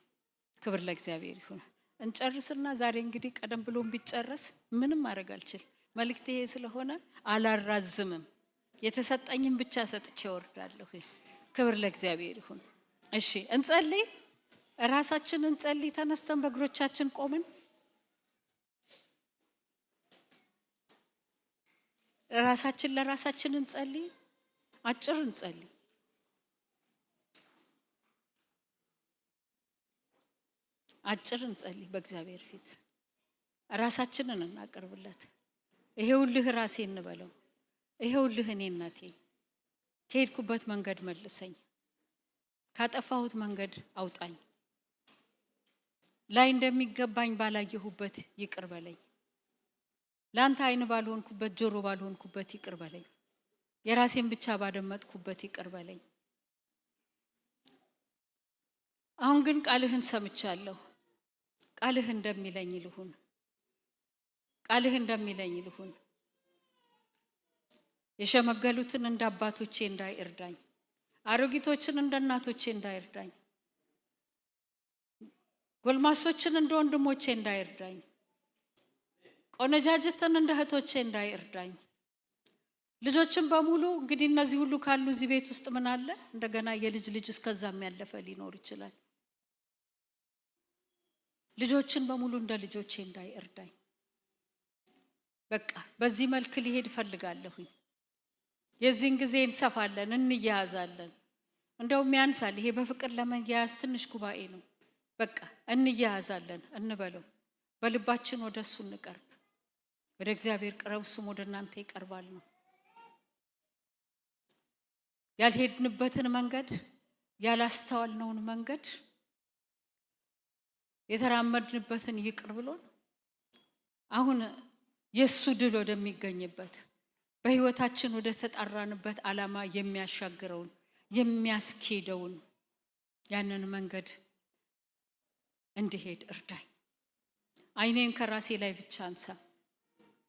ክብር ለእግዚአብሔር ይሁን። እንጨርስና ዛሬ እንግዲህ ቀደም ብሎም ቢጨርስ ምንም ማድረግ አልችል። መልእክት ይሄ ስለሆነ አላራዝምም። የተሰጠኝን ብቻ ሰጥቼ ወርዳለሁ። ክብር ለእግዚአብሔር ይሁን። እሺ እንጸልይ። ራሳችንን እንጸልይ። ተነስተን በእግሮቻችን ቆመን ለራሳችን እንጸልይ። አጭር እንጸልይ። በእግዚአብሔር ፊት ራሳችንን እናቀርብለት። ይሄውልህ ራሴ እንበለው። ይሄውልህ እኔነቴ፣ ከሄድኩበት መንገድ መልሰኝ፣ ካጠፋሁት መንገድ አውጣኝ፣ ላይ እንደሚገባኝ ባላየሁበት ይቅር በለኝ፣ ላንተ አይን ባልሆንኩበት ጆሮ ባልሆንኩበት ይቅር በለኝ፣ የራሴን ብቻ ባደመጥኩበት ይቅር በለኝ። አሁን ግን ቃልህን ሰምቻለሁ። ቃልህ እንደሚለኝ ልሁን። የሸመገሉትን እንደ አባቶቼ እንዳይርዳኝ፣ አሮጊቶችን እንደ እናቶቼ እንዳይርዳኝ፣ ጎልማሶችን እንደ ወንድሞቼ እንዳይርዳኝ፣ ቆነጃጅትን እንደ እህቶቼ እንዳይርዳኝ። ልጆችን በሙሉ እንግዲህ እነዚህ ሁሉ ካሉ እዚህ ቤት ውስጥ ምን አለ? እንደገና የልጅ እስከዛም ያለፈ ሊኖር ይችላል። ልጆችን በሙሉ እንደ ልጆቼ እንዳይርዳኝ። በቃ በዚህ መልክ ሊሄድ ፈልጋለሁኝ። የዚህን ጊዜ እንሰፋለን፣ እንያያዛለን። እንደውም ያንሳል። ይሄ በፍቅር ለመያያዝ ትንሽ ጉባኤ ነው። በቃ እንያያዛለን እንበለው። በልባችን ወደ እሱ እንቀርብ። ወደ እግዚአብሔር ቅረብ፣ እሱም ወደ እናንተ ይቀርባል ነው። ያልሄድንበትን መንገድ፣ ያላስተዋልነውን መንገድ፣ የተራመድንበትን ይቅር ብሎን አሁን የሱ ድል ወደሚገኝበት በህይወታችን ወደ ተጣራንበት ዓላማ የሚያሻግረውን የሚያስኬደውን ያንን መንገድ እንድሄድ እርዳኝ። አይኔን ከራሴ ላይ ብቻ አንሳ።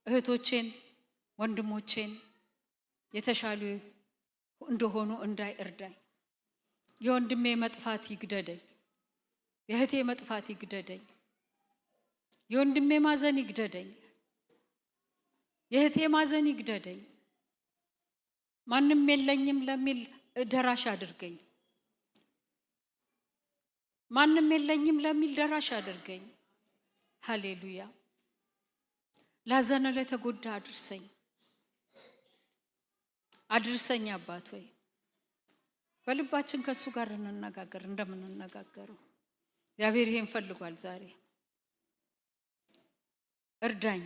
እህቶቼን ወንድሞቼን የተሻሉ እንደሆኑ እንዳይ እርዳኝ። የወንድሜ መጥፋት ይግደደኝ፣ የእህቴ መጥፋት ይግደደኝ፣ የወንድሜ ማዘን ይግደደኝ፣ የእህቴ ማዘን ይግደደኝ። ማንም የለኝም ለሚል ደራሽ አድርገኝ። ማንም የለኝም ለሚል ደራሽ አድርገኝ። ሃሌሉያ። ላዘነ ለተጎዳ አድርሰኝ አባት ሆይ። በልባችን ከሱ ጋር እንነጋገር እንደምንነጋገረው። እግዚአብሔር ይሄን ፈልጓል ዛሬ። እርዳኝ።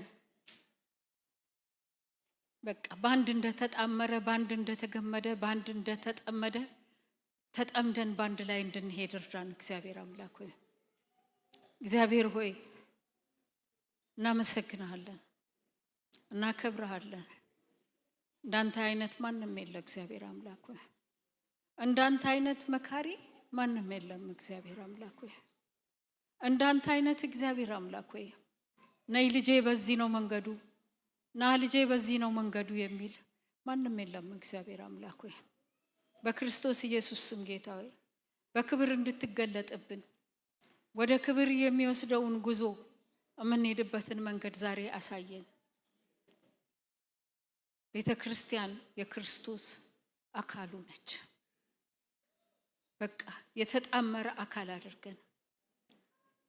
በቃ ባንድ እንደተጣመረ፣ ባንድ እንደተገመደ፣ ባንድ እንደተጠመደ ተጠምደን ባንድ ላይ እንድንሄድ እርዳን። እግዚአብሔር አምላክ ሆይ፣ እግዚአብሔር ሆይ እናመሰግናለን፣ እናከብረሃለን። እንዳንተ አይነት ማንም የለ። እግዚአብሔር አምላክ ሆይ እንዳንተ አይነት መካሪ ማንም የለም። እግዚአብሔር አምላክ ሆይ እንዳንተ አይነት እግዚአብሔር አምላክ ሆይ ነይ ልጄ በዚህ ነው መንገዱ፣ ና ልጄ በዚህ ነው መንገዱ የሚል ማንም የለም። እግዚአብሔር አምላክ ሆይ በክርስቶስ ኢየሱስ ስም ጌታ ሆይ በክብር እንድትገለጥብን ወደ ክብር የሚወስደውን ጉዞ የምንሄድበትን መንገድ ዛሬ አሳየን። ቤተ ክርስቲያን የክርስቶስ አካሉ ነች። በቃ የተጣመረ አካል አድርገን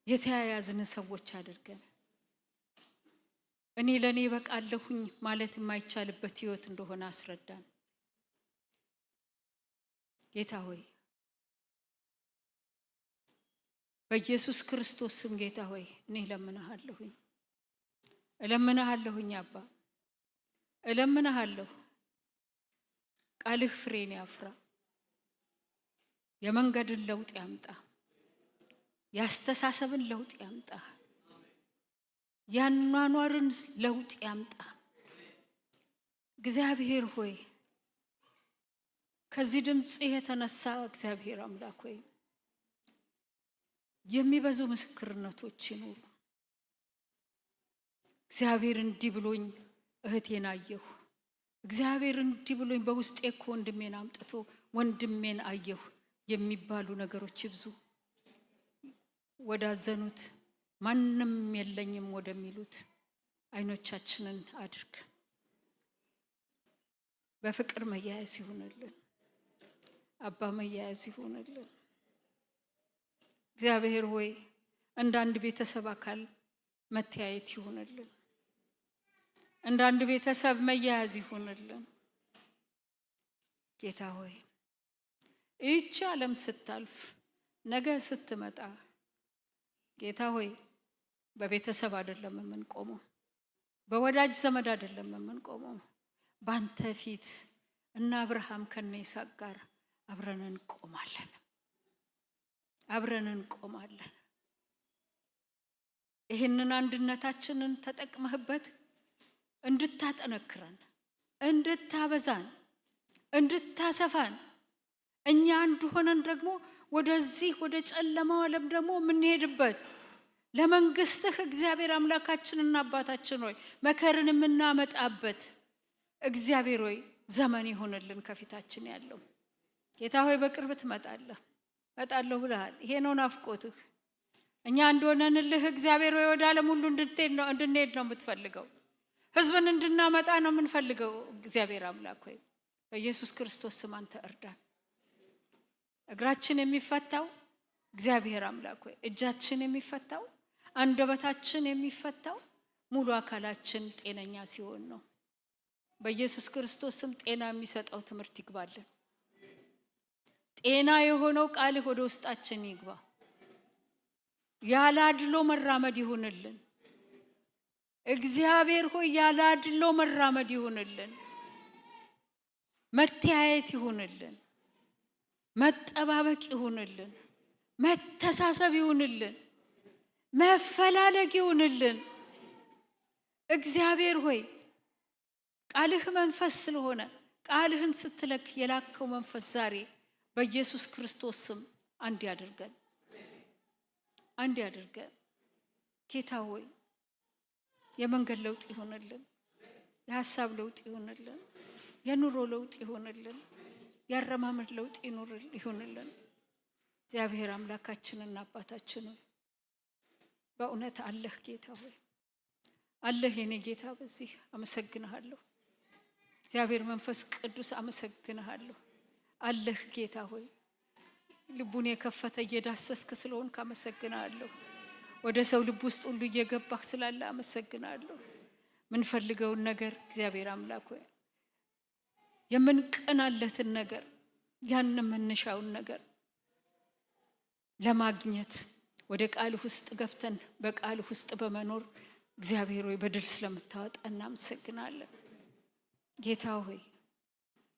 የተያያዝን ሰዎች አድርገን እኔ ለኔ በቃለሁኝ ማለት የማይቻልበት ህይወት እንደሆነ አስረዳን። ጌታ ሆይ በኢየሱስ ክርስቶስ ስም ጌታ ሆይ እኔ እለምንሃለሁኝ አባ እለምንሃለሁ። ቃልህ ፍሬን ያፍራ፣ የመንገድን ለውጥ ያምጣ፣ ያስተሳሰብን ለውጥ ያምጣ፣ ያኗኗርን ለውጥ ያምጣ። እግዚአብሔር ሆይ ከዚህ ድምጽ የተነሳ እግዚአብሔር አምላክ ሆይ የሚበዙ ምስክርነቶች ይኑሩ። እግዚአብሔር እንዲህ ብሎኝ እህቴን አየሁ፣ እግዚአብሔር እንዲህ ብሎኝ በውስጤ እኮ ወንድሜን አምጥቶ ወንድሜን አየሁ የሚባሉ ነገሮች ይብዙ። ወዳዘኑት ማንም የለኝም ወደሚሉት አይኖቻችንን አድርግ። በፍቅር መያያዝ ይሁንልን አባ፣ መያያዝ ይሁንልን። እግዚአብሔር ሆይ እንደ አንድ ቤተሰብ አካል መተያየት ይሁንልን፣ እንደ አንድ ቤተሰብ መያያዝ ይሁንልን። ጌታ ሆይ ይህች ዓለም ስታልፍ ነገ ስትመጣ ጌታ ሆይ በቤተሰብ አይደለም የምንቆመው፣ በወዳጅ ዘመድ አይደለም የምንቆመው፣ ባንተ ፊት እና አብርሃም ከነ ይስሐቅ ጋር አብረን እንቆማለን። ይህንን አንድነታችንን ተጠቅመህበት እንድታጠነክረን፣ እንድታበዛን፣ እንድታሰፋን እኛ አንድ ሆነን ደግሞ ወደዚህ ወደ ጨለማው ዓለም ደግሞ የምንሄድበት ለመንግስትህ እግዚአብሔር አምላካችንና አባታችን ሆይ መከርን የምናመጣበት እግዚአብሔር ሆይ ዘመን ይሆንልን ከፊታችን ያለው። ጌታ ሆይ በቅርብ ትመጣለህ፣ እመጣለሁ ብለሃል። ይሄ ነው ናፍቆትህ። እኛ እንደሆነንልህ እግዚአብሔር ሆይ ወደ ዓለም ሁሉ እንድንሄድ ነው የምትፈልገው። ህዝብን እንድናመጣ ነው የምንፈልገው። እግዚአብሔር አምላክ ሆይ በኢየሱስ ክርስቶስ ስም አንተ እርዳን። እግራችን የሚፈታው እግዚአብሔር አምላክ ሆይ እጃችን የሚፈታው አንደበታችን የሚፈታው ሙሉ አካላችን ጤነኛ ሲሆን ነው። በኢየሱስ ክርስቶስ ስም ጤና የሚሰጠው ትምህርት ይግባልን። ጤና የሆነው ቃልህ ወደ ውስጣችን ይግባ። ያላድሎ መራመድ ይሁንልን እግዚአብሔር ሆይ፣ ያላድሎ መራመድ ይሁንልን። መተያየት ይሁንልን፣ መጠባበቅ ይሁንልን፣ መተሳሰብ ይሁንልን፣ መፈላለግ ይሁንልን። እግዚአብሔር ሆይ ቃልህ መንፈስ ስለሆነ ቃልህን ስትለክ የላከው መንፈስ ዛሬ በኢየሱስ ክርስቶስ ስም አንድ ያድርገን። ጌታ ሆይ የመንገድ ለውጥ ይሁንልን፣ የሐሳብ ለውጥ ይሁንልን፣ የኑሮ ለውጥ ይሁንልን፣ ያረማመድ ለውጥ ይሁንልን። እግዚአብሔር አምላካችንና አባታችን ሆይ በእውነት አለህ። ጌታ ሆይ አለህ የኔ ጌታ፣ በዚህ አመሰግንሃለሁ። እግዚአብሔር መንፈስ ቅዱስ አመሰግንሃለሁ። አለህ ጌታ ሆይ ልቡን የከፈተ እየዳሰስክ ስለሆንክ አመሰግንሃለሁ። ወደ ሰው ልብ ውስጥ ሁሉ እየገባህ ስላለ አመሰግንሃለሁ። ምንፈልገውን ነገር እግዚአብሔር አምላክ ሆይ የምንቀናለትን ነገር ያን መንሻውን ነገር ለማግኘት ወደ ቃልህ ውስጥ ገብተን በቃልህ ውስጥ በመኖር እግዚአብሔር ሆይ በድል ስለምታወጣ እናመሰግናለን። ጌታ ሆይ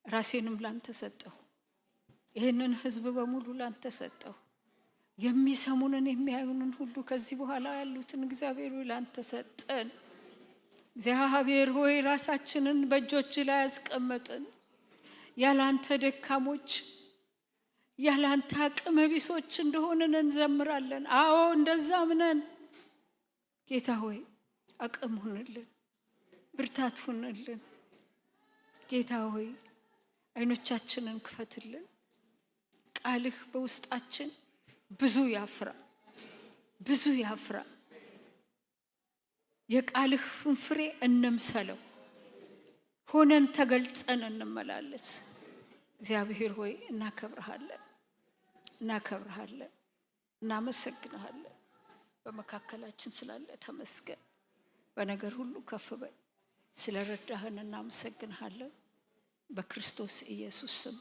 ራሴንም ላንተ ሰጠሁ፣ ይህንን ህዝብ በሙሉ ላንተ ሰጠሁ። የሚሰሙንን የሚያዩንን ሁሉ ከዚህ በኋላ ያሉትን እግዚአብሔር ሆይ ላንተ ሰጠን። እግዚአብሔር ሆይ ራሳችንን በእጆች ላይ ያስቀመጥን፣ ያላንተ ደካሞች ያላንተ አቅመ ቢሶች እንደሆነን እንዘምራለን። አዎ እንደዛም ነን። ጌታ ሆይ አቅም ሁንልን፣ ብርታት ሁንልን። ጌታ ሆይ አይኖቻችንን ክፈትልን፣ ቃልህ በውስጣችን ብዙ ያፍራ ብዙ ያፍራ። የቃልህ ፍሬ እንምሰለው ሆነን ተገልጸን እንመላለስ። እግዚአብሔር ሆይ እናከብርሃለን እናከብርሃለን እናመሰግንሃለን። በመካከላችን ስላለ ተመስገን። በነገር ሁሉ ከፍ በል። ስለረዳህን እናመሰግንሃለን። በክርስቶስ ኢየሱስ ስም